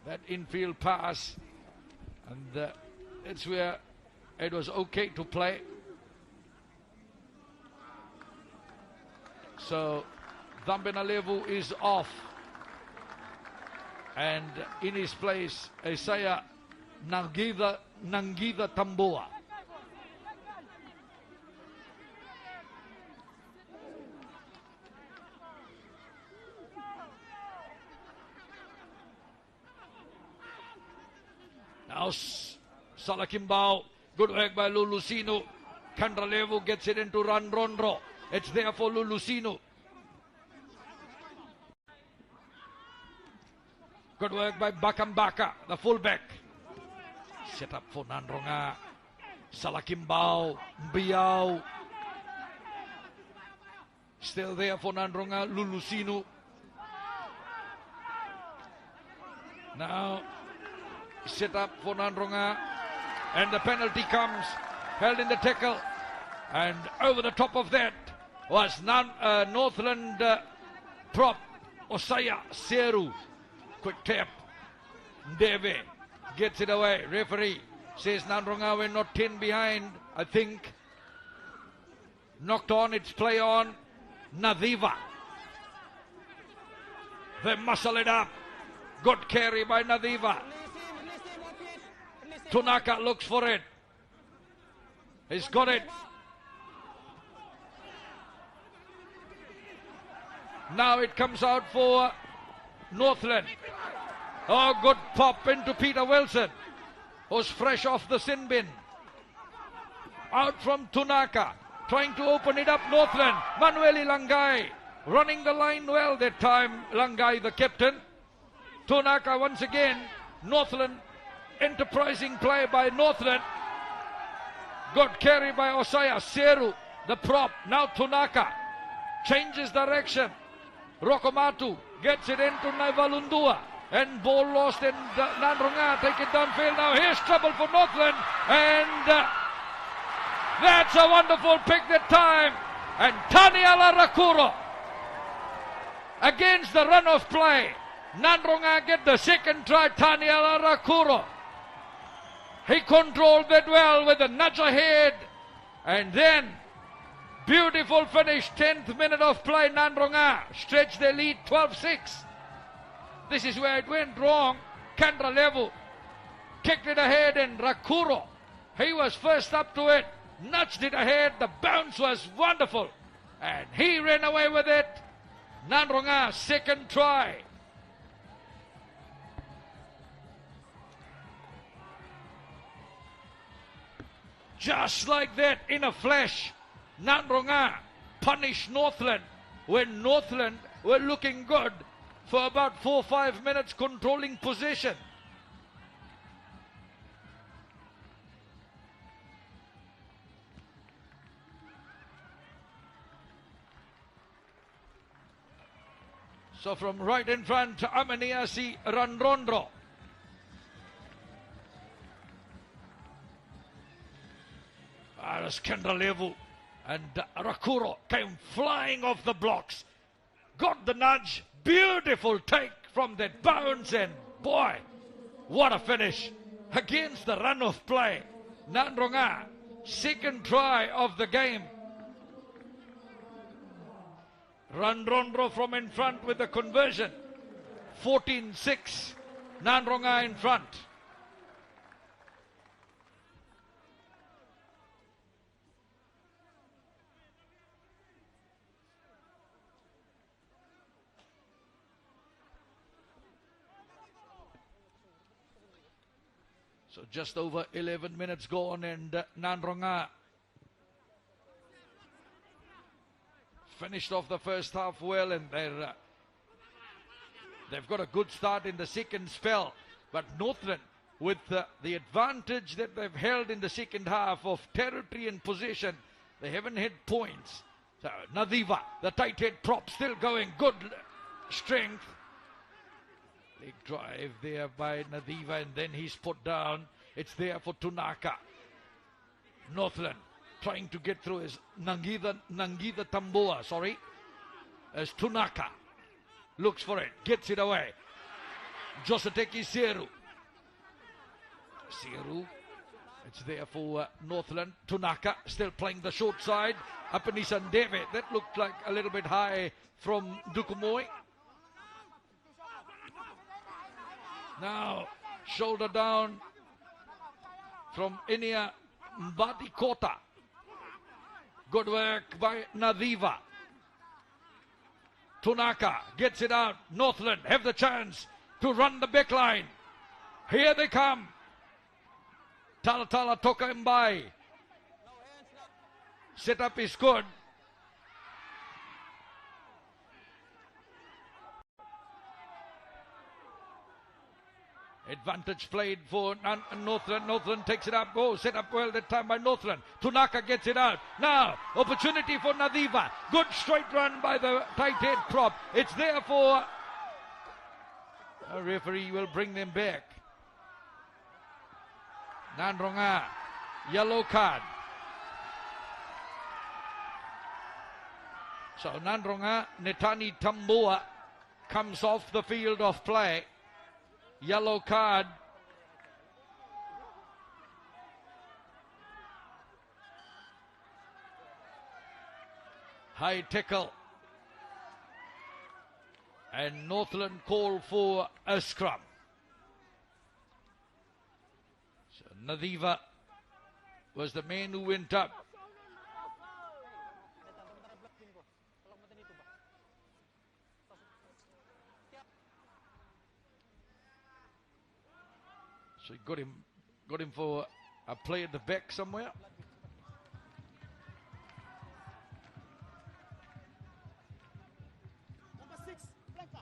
That infield pass, and that's where it was okay to play. So Dhambena Levu is off, and in his place Isaiah Nangida Tamboa. Now Salakimbao, good work by Lulusino. Kandralevu gets it into Randrondro. It's there for Lulusino. Good work by Bakambaka, the fullback. Set up for Nadroga. Salakimbao, Mbiao. Still there for Nadroga, Lulusino. Now set up for Nadroga, and the penalty comes, held in the tackle, and over the top of that was Northland prop Osaya Seru. Quick tap. Deve gets it away. Referee says Nadroga we're not 10 behind, I think. Knocked on, it's play on. Nadiva. They muscle it up. Good carry by Nadiva. Tunaka looks for it. He's got it. Now it comes out for Northland. Oh, good pop into Peter Wilson, who's fresh off the sin bin. Out from Tunaka, trying to open it up Northland. Manueli Langai running the line well that time. Langai the captain. Tunaka once again. Northland enterprising play by Northland. Good carry by Osaya. Seru, the prop. Now Tunaka changes direction. Rokomatu gets it into Naivalundua. And ball lost, and Nadroga take it downfield. Now here's trouble for Northland. And that's a wonderful pick that time. And Taniela Rakuro against the run of play. Nadroga get the second try. Taniela Rakuro. He controlled that well with a nudge ahead. And then beautiful finish. 10th minute of play. Nadroga stretch their lead 12-6. This is where it went wrong. Kendra Levu kicked it ahead, and Rakuro, he was first up to it, nudged it ahead. The bounce was wonderful, and he ran away with it. Nadroga, second try. Just like that, in a flash, Nadroga punished Northland when Northland were looking good for about 4 or 5 minutes, controlling possession. So from right in front, Amaniasi Randrondro. That's Kendra Levu. And Rakuro came flying off the blocks. Got the nudge. Beautiful take from that bounce, and boy, what a finish against the run of play. Nadroga, second try of the game. Randrondro from in front with the conversion. 14-6. Nadroga in front. So just over 11 minutes gone, and Nadroga finished off the first half well, and they've got a good start in the second spell. But Northland, with the advantage that they've held in the second half of territory and possession, they haven't had points. So Nadiva, the tight head prop, still going, good strength. Leg drive there by Nadiva, and then he's put down. It's there for Tunaka. Northland trying to get through as Nangida Tamboa, as Tunaka looks for it, gets it away. Josateki Seru. It's there for Northland. Tunaka still playing the short side. Apanisan Deve, that looked like a little bit high from Dukumoy. Now, shoulder down from Inia Mbatikota. Good work by Nadiva. Tunaka gets it out. Northland have the chance to run the back line. Here they come. Talatala Toka Mbai. Set up is good. Advantage played for Northland. Northland takes it up. Oh, set up well that time by Northland. Tunaka gets it out. Now, opportunity for Nadiva. Good straight run by the tight head prop. It's there for... A referee will bring them back. Nadroga, yellow card. So Nadroga, Netani Tamboa comes off the field of play. Yellow card. High tackle. And Northland call for a scrum. So Nadiva was the man who went up. So he got him for a play at the back somewhere.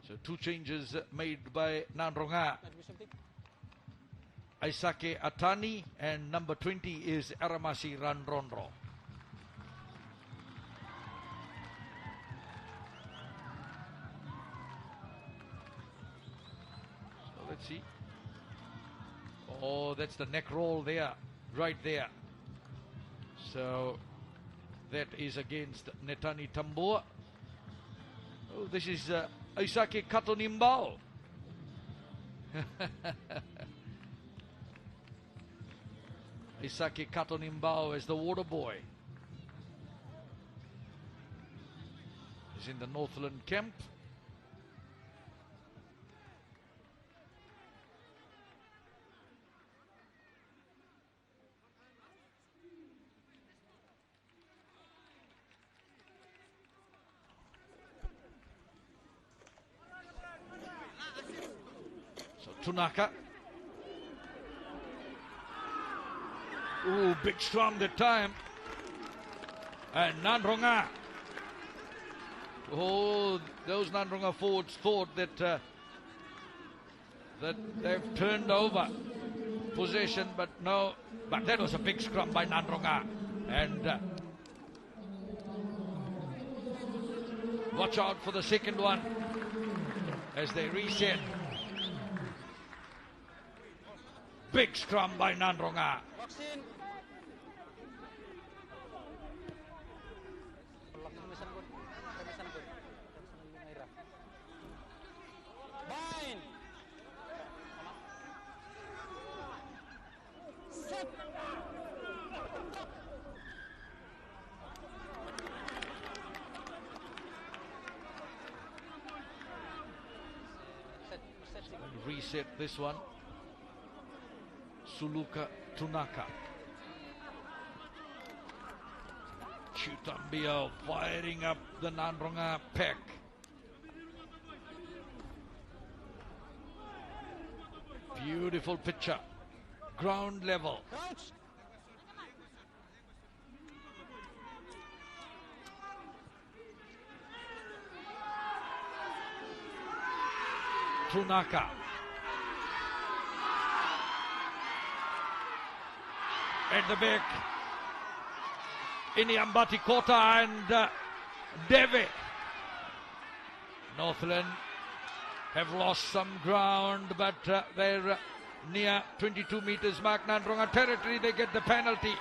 So two changes made by Nadroga. Aisake Atani, and number 20 is Aramasi Ranronro. So let's see. Oh, that's the neck roll there, right there. So that is against Netani Tambua. Oh, this is Aisake Katonimbao. Aisake Katonimbao as the water boy. He's in the Northland camp. So Tunaka. Ooh, big storm that time. And Nadroga. Oh, those Nadroga forwards thought that that they've turned over possession, but no. But that was a big scrum by Nadroga. And watch out for the second one as they reset. Big scrum by Nadroga. Vaksin. Bind. Set. Reset this one. Suluka Tunaka. Chutambio firing up the Nadroga pack. Beautiful picture. Ground level. Crouch. Tunaka. At the back, Iniambati Kota and Deve. Northland have lost some ground, but they're near 22 meters mark. Nadroga territory, they get the penalty.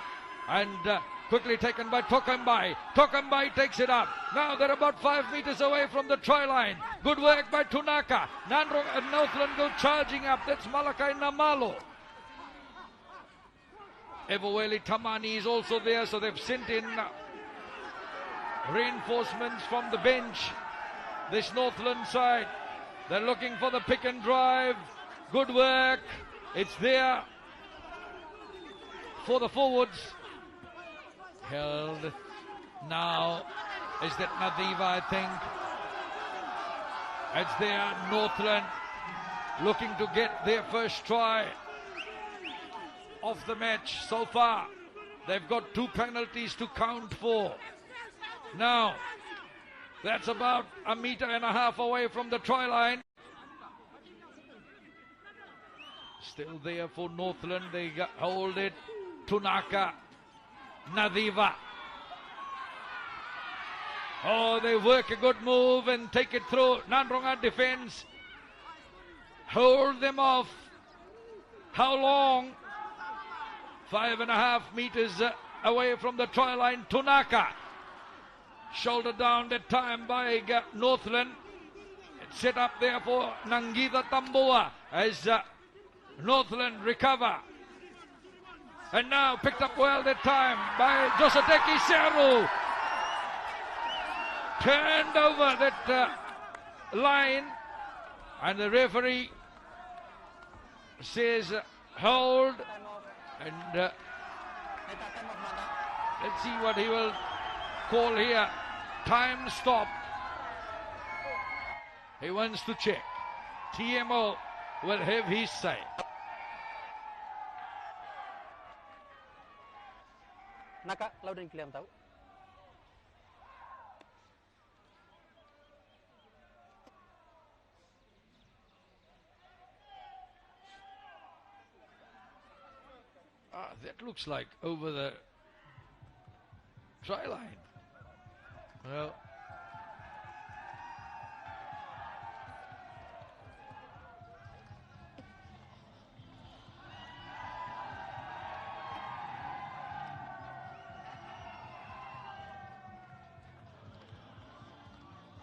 And quickly taken by Tokambai. Tokambai takes it up. Now they're about 5 meters away from the try line. Good work by Tunaka. Nadroga and Northland go charging up. That's Malakai Namalo. Evoweli Tamani is also there, so they've sent in reinforcements from the bench. This Northland side, they're looking for the pick and drive. Good work. It's there for the forwards. Held now. Is that Nadiva, I think? It's there, Northland looking to get their first try of the match so far. They've got 2 penalties to count for. Now, that's about 1.5 meters away from the try line. Still there for Northland. They hold it. Tunaka. Nadiva. Oh, they work a good move and take it through. Nadroga defense. Hold them off. How long? 5.5 meters away from the try line. Tunaka. Shoulder down that time by Northland. It's set up there for Nangitha Tambua as Northland recover. And now picked up well that time by Josateki Seru. Turned over that line. And the referee says hold. And let's see what he will call here. Time stop. He wants to check. TMO will have his say. Naka, loud and clear tahu. That looks like over the try line. Well,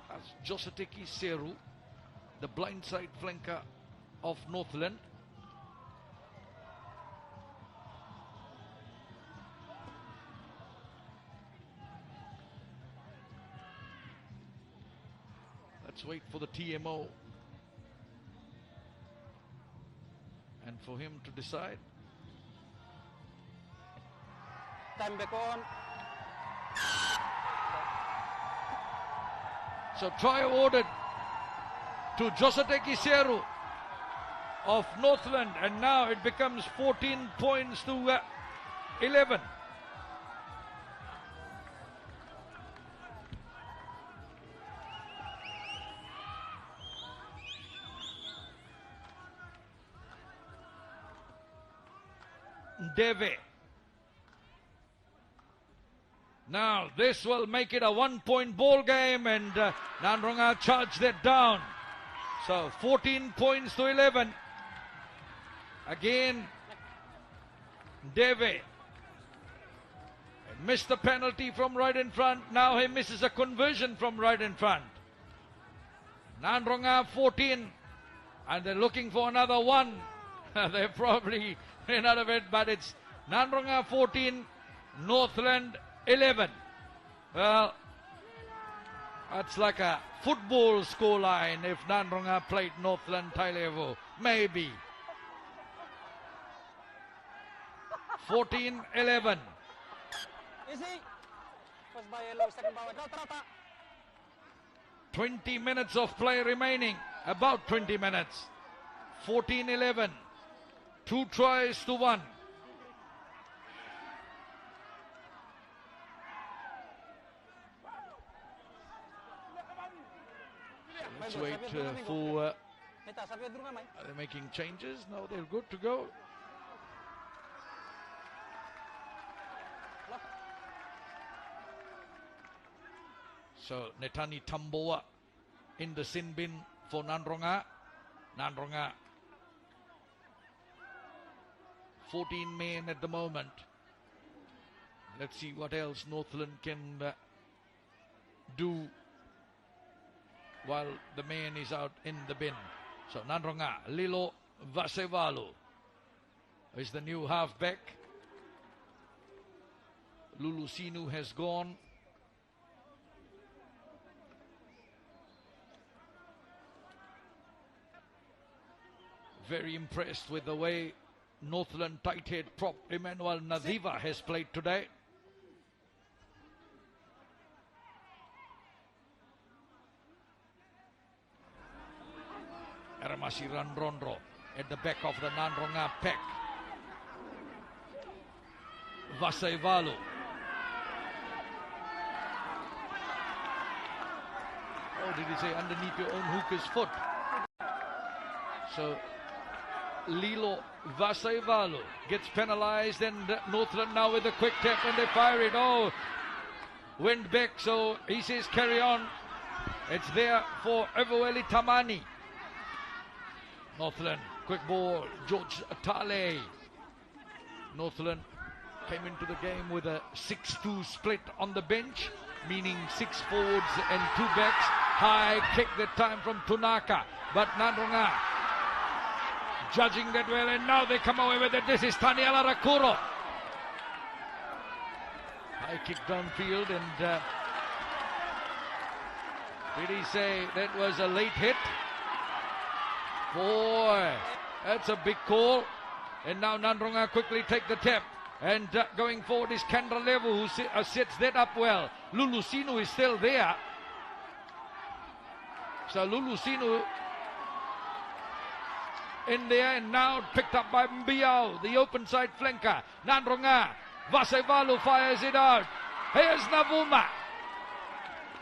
that's Josateki Seru, the blindside flanker of Northland. Let's wait for the TMO and for him to decide. Time back on. So try awarded to Josateki Seru of Northland, and now it becomes 14 points to 11. Deve. Now this will make it a 1-point ball game, and Nadroga charged that down. So 14 points to 11. Again, Deve missed the penalty from right in front. Now he misses a conversion from right in front. Nadroga 14, and they're looking for another one. They're probably ran out of it, but it's Nadroga 14, Northland 11. Well, that's like a football scoreline if Nadroga played Northland Tailevu. Maybe. 14-11. Easy. First by yellow, second by white. No, Tarata. 20 minutes of play remaining. About 20 minutes. 14-11. 2 tries to 1. Let's wait for... Are they making changes? No, they're good to go. So Netani Tamboa in the sin bin for Nadroga. Nadroga 14 men at the moment. Let's see what else Northland can do while the man is out in the bin. So Nadroga, Lilo Vasevalu is the new halfback. Lulusinu has gone. Very impressed with the way Northland tight head prop Emmanuel Nadiva has played today. Aramasi Randrondro at the back of the Nadroga pack. Vasaivalu. Oh, did he say underneath your own hooker's foot? So Lilo Vasaivalu gets penalized, and Northland now with a quick tap, and they fire it. Oh, went back, so he says carry on. It's there for Evoweli Tamani. Northland, quick ball, George Atale. Northland came into the game with a 6-2 split on the bench, meaning 6 forwards and 2 backs. High kick that time from Tunaka, but Nadroga judging that well, and now they come away with it. This is Taniela Rakuro. High kick downfield, and did he say that was a late hit? Boy, that's a big call. And now Nadroga quickly take the tap. And going forward is Kandralevu, who sets that up well. Lulusinu is still there. So Lulusinu in there, and now picked up by Mbiao, the open side flanker. Nadroga, Vasaivalu fires it out. Here's Navuma.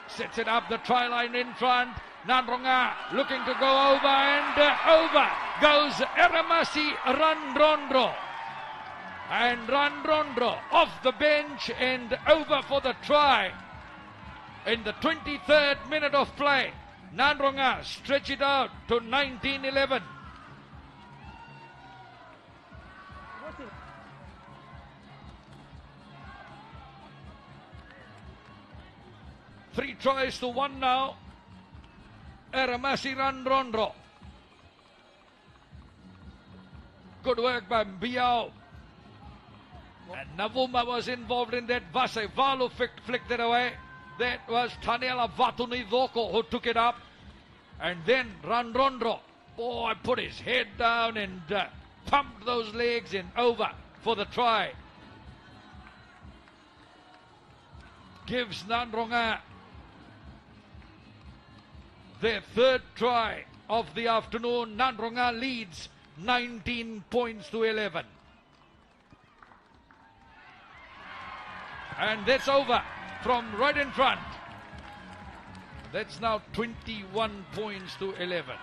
Sets it up the try line in front. Nadroga looking to go over, and over goes Eramasi Randrondro. And Nadroga off the bench and over for the try. In the 23rd minute of play, Nadroga stretch it out to 19-11. Three tries to one now. Eramasi Nadroga. Good work by Biao. And Navuma was involved in that. Vasevalu flicked it away. That was Tanela Vatunidoko who took it up. And then Nadroga, boy, put his head down and pumped those legs in over for the try. Gives Nadroga their third try of the afternoon. Nadroga leads 19 points to 11. And that's over from right in front. That's now 21 points to 11.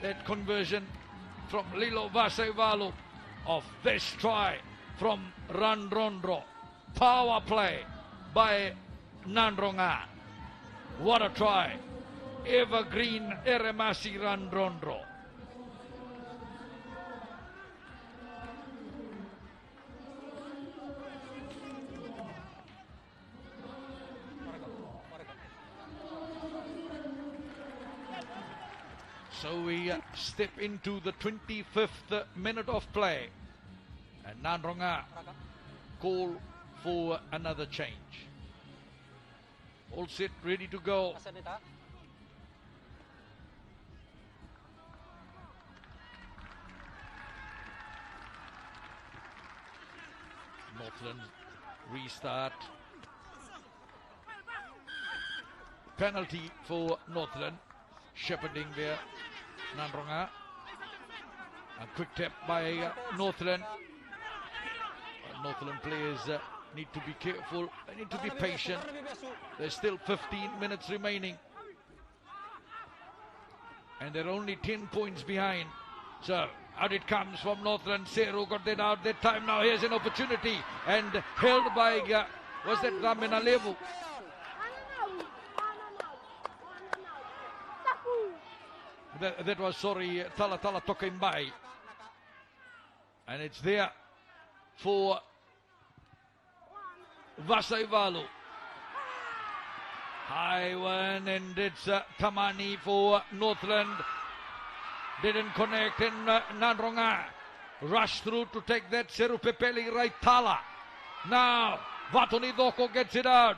That conversion from Lilo Vasevalu of this try from Nadroga. Power play by Nadroga. What a try. Evergreen Eramasi Nadroga. So we step into the 25th minute of play. And Nadroga call for another change. All set, ready to go. Northland restart. Penalty for Northland. Shepherding there, Nadroga. A quick tap by Northland. Northland players need to be careful. They need to be patient. There's still 15 minutes remaining. And they're only 10 points behind. So, out it comes from Northland. Seru got that out that time. Now here's an opportunity. And held by, was that Ramena Levu? That was, sorry, Tala Tokimbai. And it's there for Vasevalu. High one, and it's Tamani for Northland. Didn't connect, and Nadroga rushed through to take that. Seru Pepeli right Tala. Now, Vatunidoko gets it out.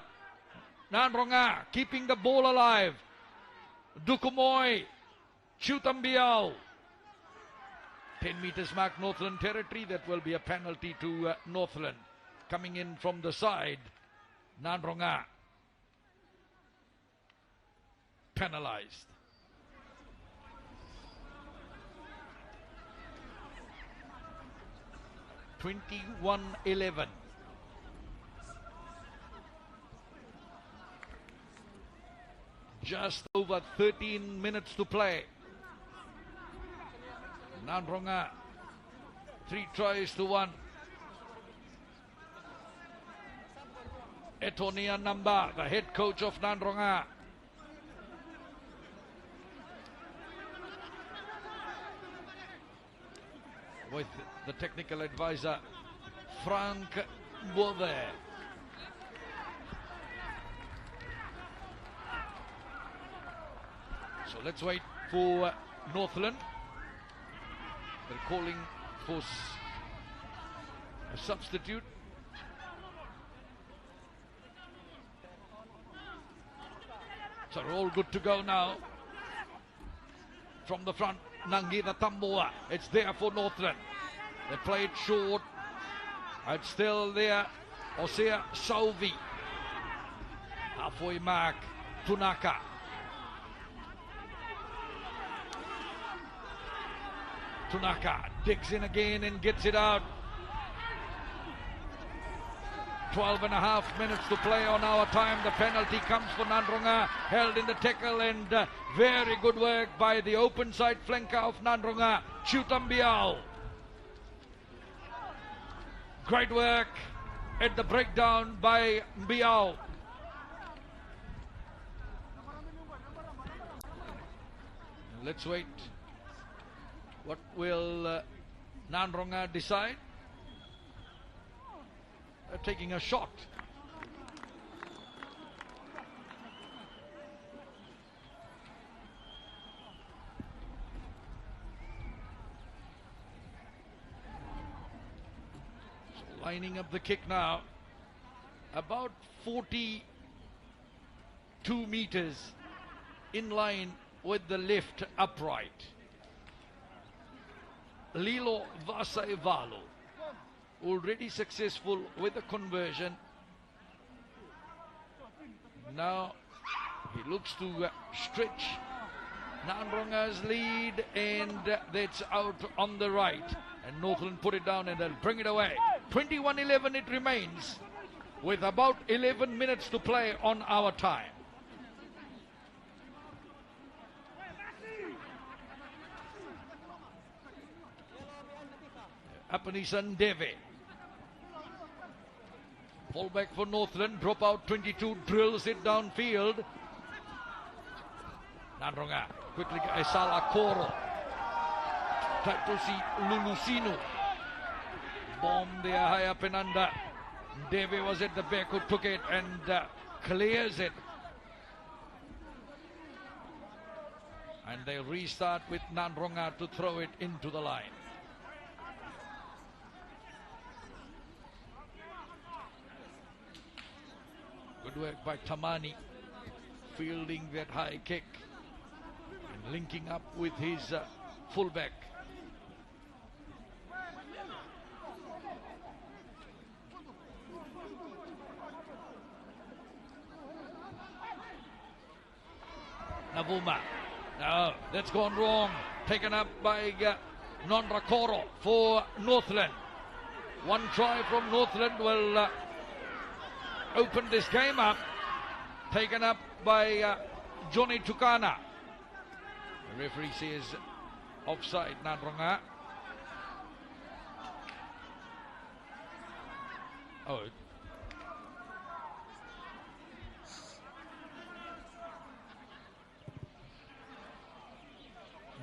Nadroga keeping the ball alive. Dukumoy. Chutambiao. 10 meters mark Northland territory. That will be a penalty to Northland. Coming in from the side. Nadroga penalized. (21-11). Just over 13 minutes to play. Nadroga 3 tries to 1. Etonia Namba, the head coach of Nadroga. With the technical advisor, Frank Bove. So let's wait for Northland. They're calling for a substitute. So we're all good to go now. From the front, Nangida Tamboa. It's there for Northland. They play it short. It's still there. Osea Sauvi. Halfway mark. Tunaka. Tunaka digs in again and gets it out. 12 and a half minutes to play on our time. The penalty comes for Nadroga, held in the tackle, and very good work by the open side flanker of Nadroga, Chutambiao. Great work at the breakdown by Biao. Let's wait. What will Nadroga decide? Taking a shot. So lining up the kick now. About 42 meters in line with the left upright. Lilo Vasaivalo, already successful with the conversion. Now he looks to stretch Nadroga's lead, and that's out on the right. And Northland put it down and they'll bring it away. 21-11 it remains, with about 11 minutes to play on our time. Apanisan Deve, fullback for Northland, drop out 22, drills it downfield. Nadroga quickly, Esala Koro, Tatosi Lulusino, bomb there high up and under. Deve was at the back who took it and clears it. And they restart with Nadroga to throw it into the line. Good work by Tamani, fielding that high kick and linking up with his fullback. Navuma. No, that's gone wrong. Taken up by Nadroga for Northland. One try from Northland will open this game up. Taken up by Johnny Tukana. The referee says offside, Nadroga. Oh.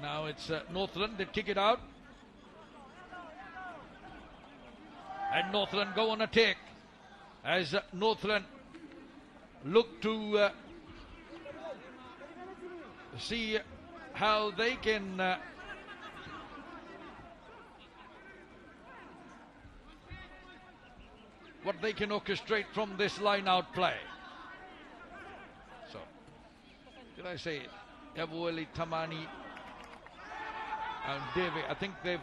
Now it's Northland that kick it out. And Northland go on attack, as Northland look to see how they can what they can orchestrate from this line-out play. So, did I say Evueli, Tamani and Deve? I think they've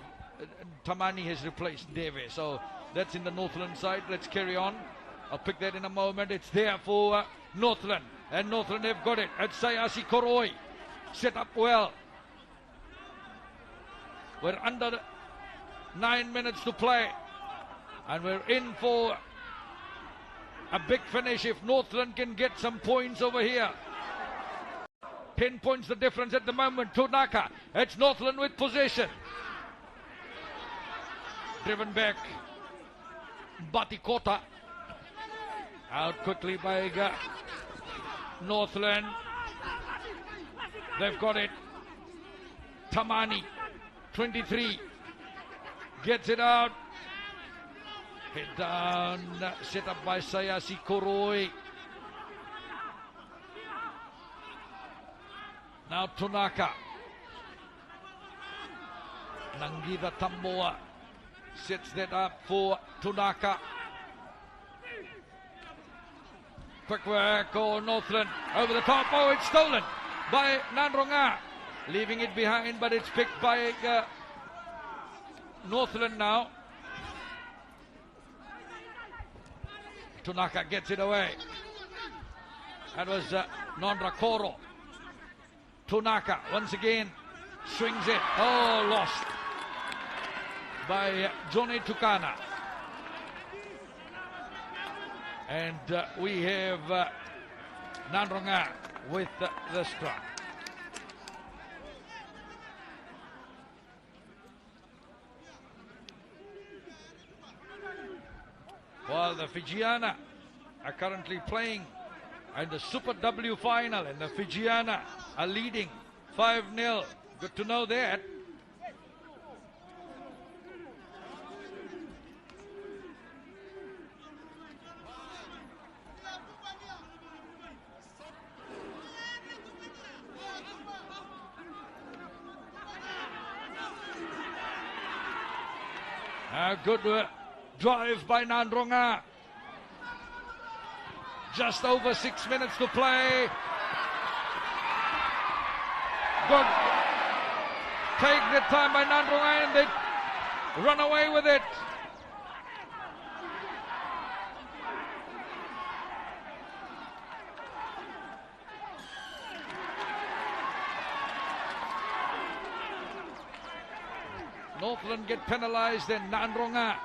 Tamani has replaced Deve, so that's in the Northland side. Let's carry on. I'll pick that in a moment. It's there for Northland, and Northland have got it. At Sayasi Koroi, set up well. We're under 9 minutes to play, and we're in for a big finish if Northland can get some points over here. 10 points the difference at the moment. Tunaka, it's Northland with possession. Driven back, Batikota. Out quickly by Northland. They've got it. Tamani, 23, gets it out. Hit down, set up by Sayasi Koroi. Now Tunaka. Nangida Tamboa sets that up for Tunaka. Quick work on Northland. Over the top. Oh, it's stolen by Nadroga. Leaving it behind, but it's picked by Northland now. Tunaka gets it away. That was Nadroga. Tunaka once again swings it. Oh, lost by Johnny Tukana. And we have Nadroga with the strike. While the Fijiana are currently playing in the Super W final, and the Fijiana are leading 5-0. Good to know that. A good drive by Nadroga. Just over 6 minutes to play. Good take the time by Nadroga, and they run away with it. Northland get penalized, and Nadroga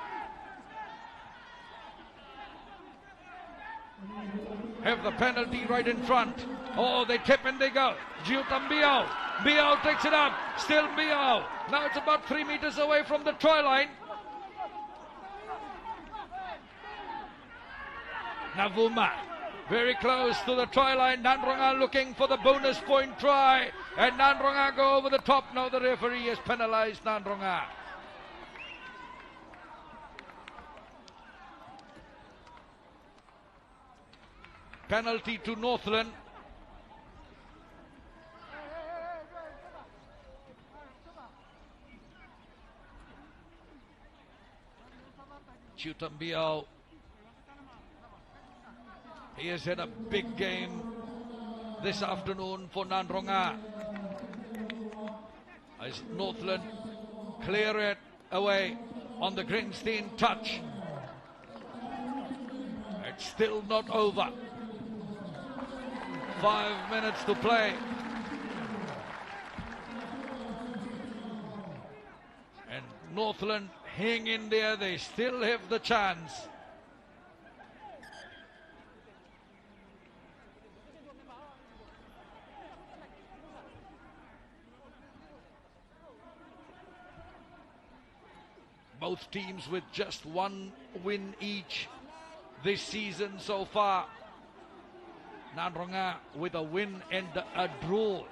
have the penalty right in front. Oh, they tip and they go. Jiutam Biao. Biao takes it up. Still Biao. Now it's about 3 meters away from the try line. Navuma very close to the try line. Nadroga looking for the bonus point try. And Nadroga go over the top. Now the referee has penalized Nadroga. Penalty to Northland. Jiutam Biao. He has had a big game this afternoon for Nadroga. As Northland clear it away on the Greenstein touch. It's still not over. 5 minutes to play. And Northland hang in there. They still have the chance. Both teams with just one win each this season so far. Nadroga with a win and a draw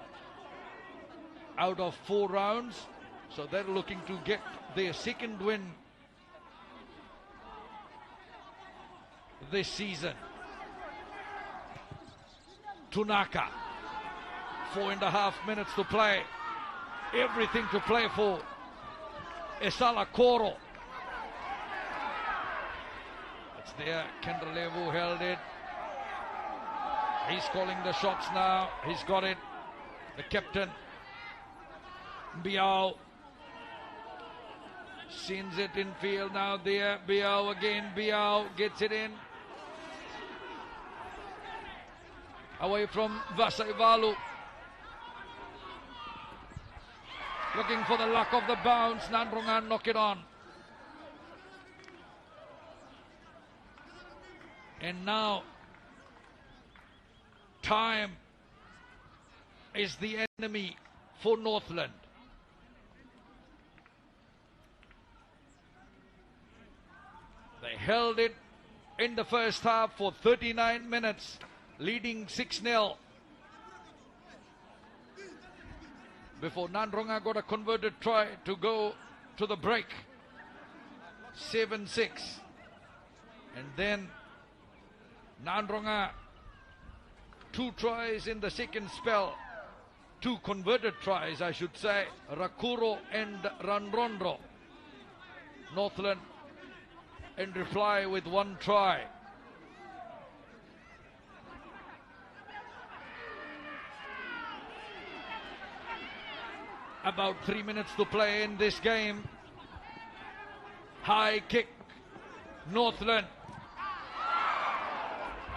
out of 4 rounds. So they're looking to get their second win this season. Tunaka, 4.5 minutes to play. Everything to play for. Esala Koro. It's there. Kendrelevu held it. He's calling the shots now. He's got it. The captain. Biao. Sends it in field now there. Biao again. Biao gets it in. Away from Vasaivalu. Looking for the luck of the bounce. Nadroga knock it on. And now time is the enemy for Northland. They held it in the first half for 39 minutes, leading 6-0. Before Nadroga got a converted try to go to the break. 7-6. And then Nadroga 2 tries in the second spell. 2 converted tries, I should say. Rakuro and Ranrondro. Northland in reply with 1 try. About 3 minutes to play in this game. High kick. Northland.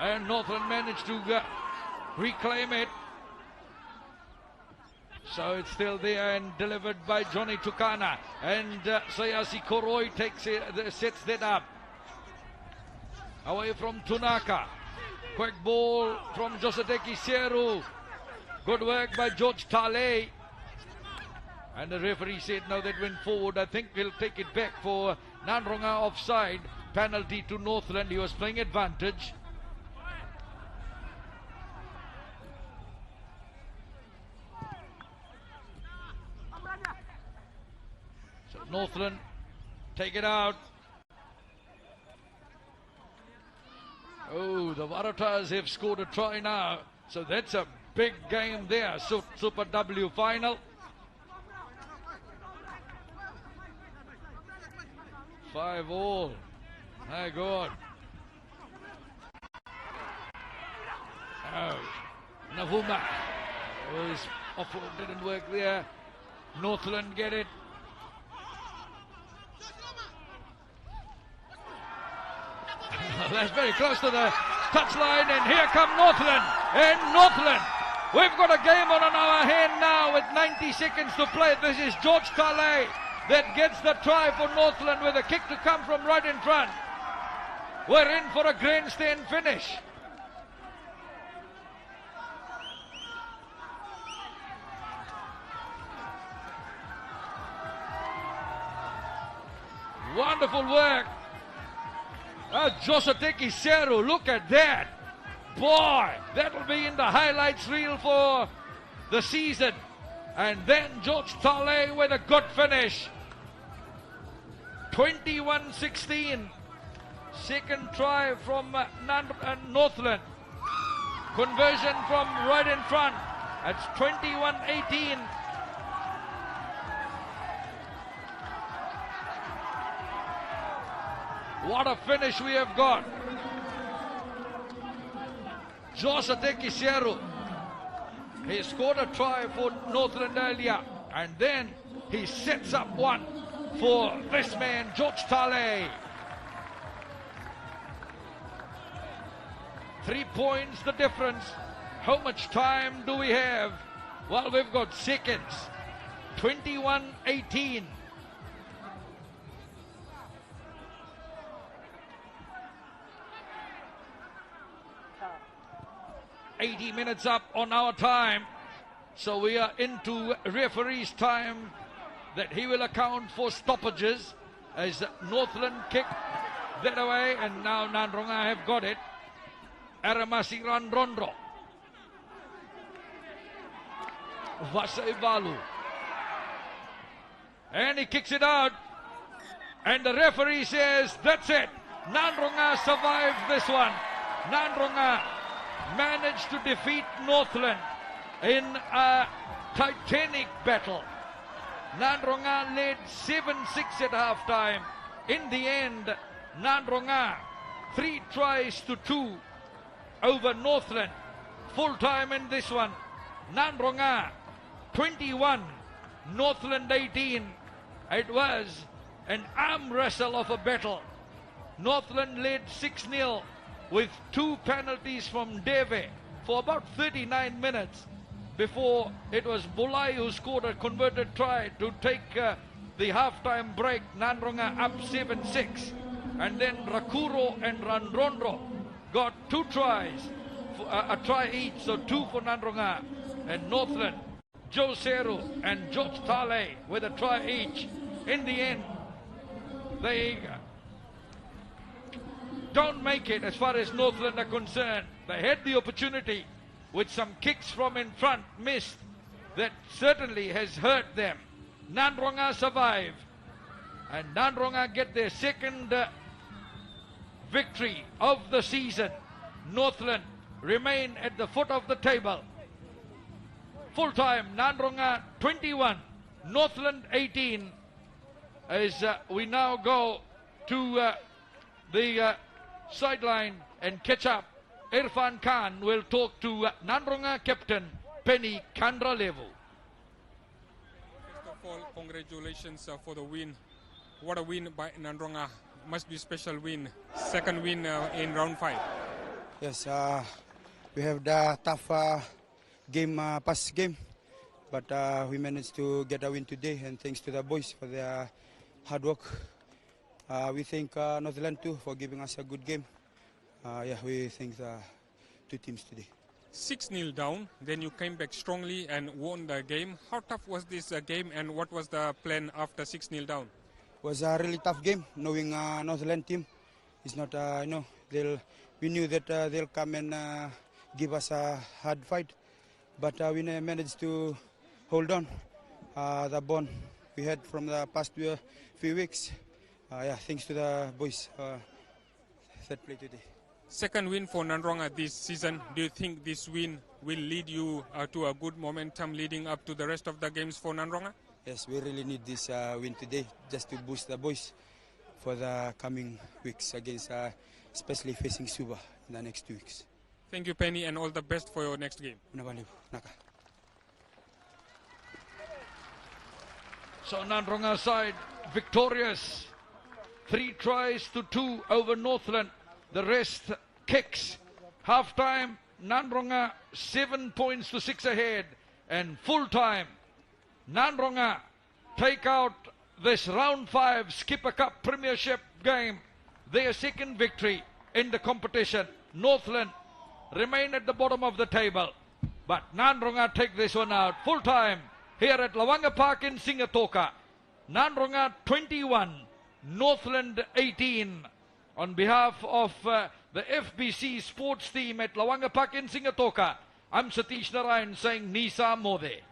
And Northland managed to reclaim it. So it's still there and delivered by Johnny Tukana. And Sayasi Koroi takes it, sets that up. Away from Tunaka. Quick ball from Joseteki Seru. Good work by George Tale. And the referee said now that went forward. I think we'll take it back for Nadroga offside. Penalty to Northland. He was playing advantage. So Northland take it out. Oh, the Waratahs have scored a try now. So that's a big game there. So Super W final. 5-all. My God. Oh, Navuma. Oh, his offload didn't work there. Northland get it. That's very close to the touchline, and here come Northland. And Northland, we've got a game on our hand now with 90 seconds to play. This is George Tale that gets the try for Northland with a kick to come from right in front. We're in for a grandstand finish. Wonderful work. Joseteki Seru, look at that. Boy, that'll be in the highlights reel for the season. And then George Tale with a good finish. 21-16. Second try from Northland. Conversion from right in front. That's 21-18. What a finish we have got. Joseteki Seru. He scored a try for Northland earlier. And then he sets up one for this man, George Tale. 3 points the difference. How much time do we have? Well, we've got seconds. 21-18. $80 minutes up on our time. So we are into referee's time that he will account for stoppages as Northland kick that away, and now Nadroga have got it. Aramasi Randrondro. Vasai Balu. And he kicks it out. And the referee says, that's it. Nadroga survived this one. Nadroga managed to defeat Northland in a titanic battle. Nadroga led 7-6 at halftime. In the end, Nadroga 3 tries to 2 over Northland. Full time in this one. Nadroga 21, Northland 18. It was an arm wrestle of a battle. Northland led 6-0 with 2 penalties from Deve for about 39 minutes before it was Bulai who scored a converted try to take the halftime break. Nadroga up 7-6. And then Rakuro and Randrondro got 2 tries, a try each, so 2 for Nadroga. And Northland, Joe Seru and George Tale with a try each. In the end, they don't make it as far as Northland are concerned. They had the opportunity with some kicks from in front, missed. That certainly has hurt them. Nadroga survive. And Nadroga get their second victory of the season. Northland remain at the foot of the table. Full time, Nadroga 21, Northland 18. As we now go to the sideline and catch up. Irfan Khan will talk to Nadroga captain Penny Kandralevu. First of all, congratulations for the win. What a win by Nadroga. Must be special win. Second win in round 5. Yes, we have the tough game, past game, but we managed to get a win today, and thanks to the boys for their hard work. We thank Northland too for giving us a good game. yeah, we think the two teams today. 6-0 down, then you came back strongly and won the game. How tough was this game, and what was the plan after 6-0 down? It was a really tough game, knowing Northland team is not, we knew that they'll come and give us a hard fight, but we managed to hold on. The bond we had from the past few weeks, yeah, thanks to the boys that play today. Second win for Nadroga this season. Do you think this win will lead you to a good momentum leading up to the rest of the games for Nadroga? Yes, we really need this win today just to boost the boys for the coming weeks against, especially facing Suba in the next 2 weeks. Thank you, Penny, and all the best for your next game. So Nadroga side victorious. 3 tries to 2 over Northland. The rest kicks. Half time, Nadroga 7 points to 6 ahead. And full time, Nadroga take out this round 5 Skipper Cup Premiership game. Their second victory in the competition. Northland remain at the bottom of the table. But Nadroga take this one out. Full time here at Lawanga Park in Singatoka. Nadroga 21, Northland 18. On behalf of the FBC sports team at Lawanga Park in Singatoka, I'm Satish Narayan saying Nisa Mode.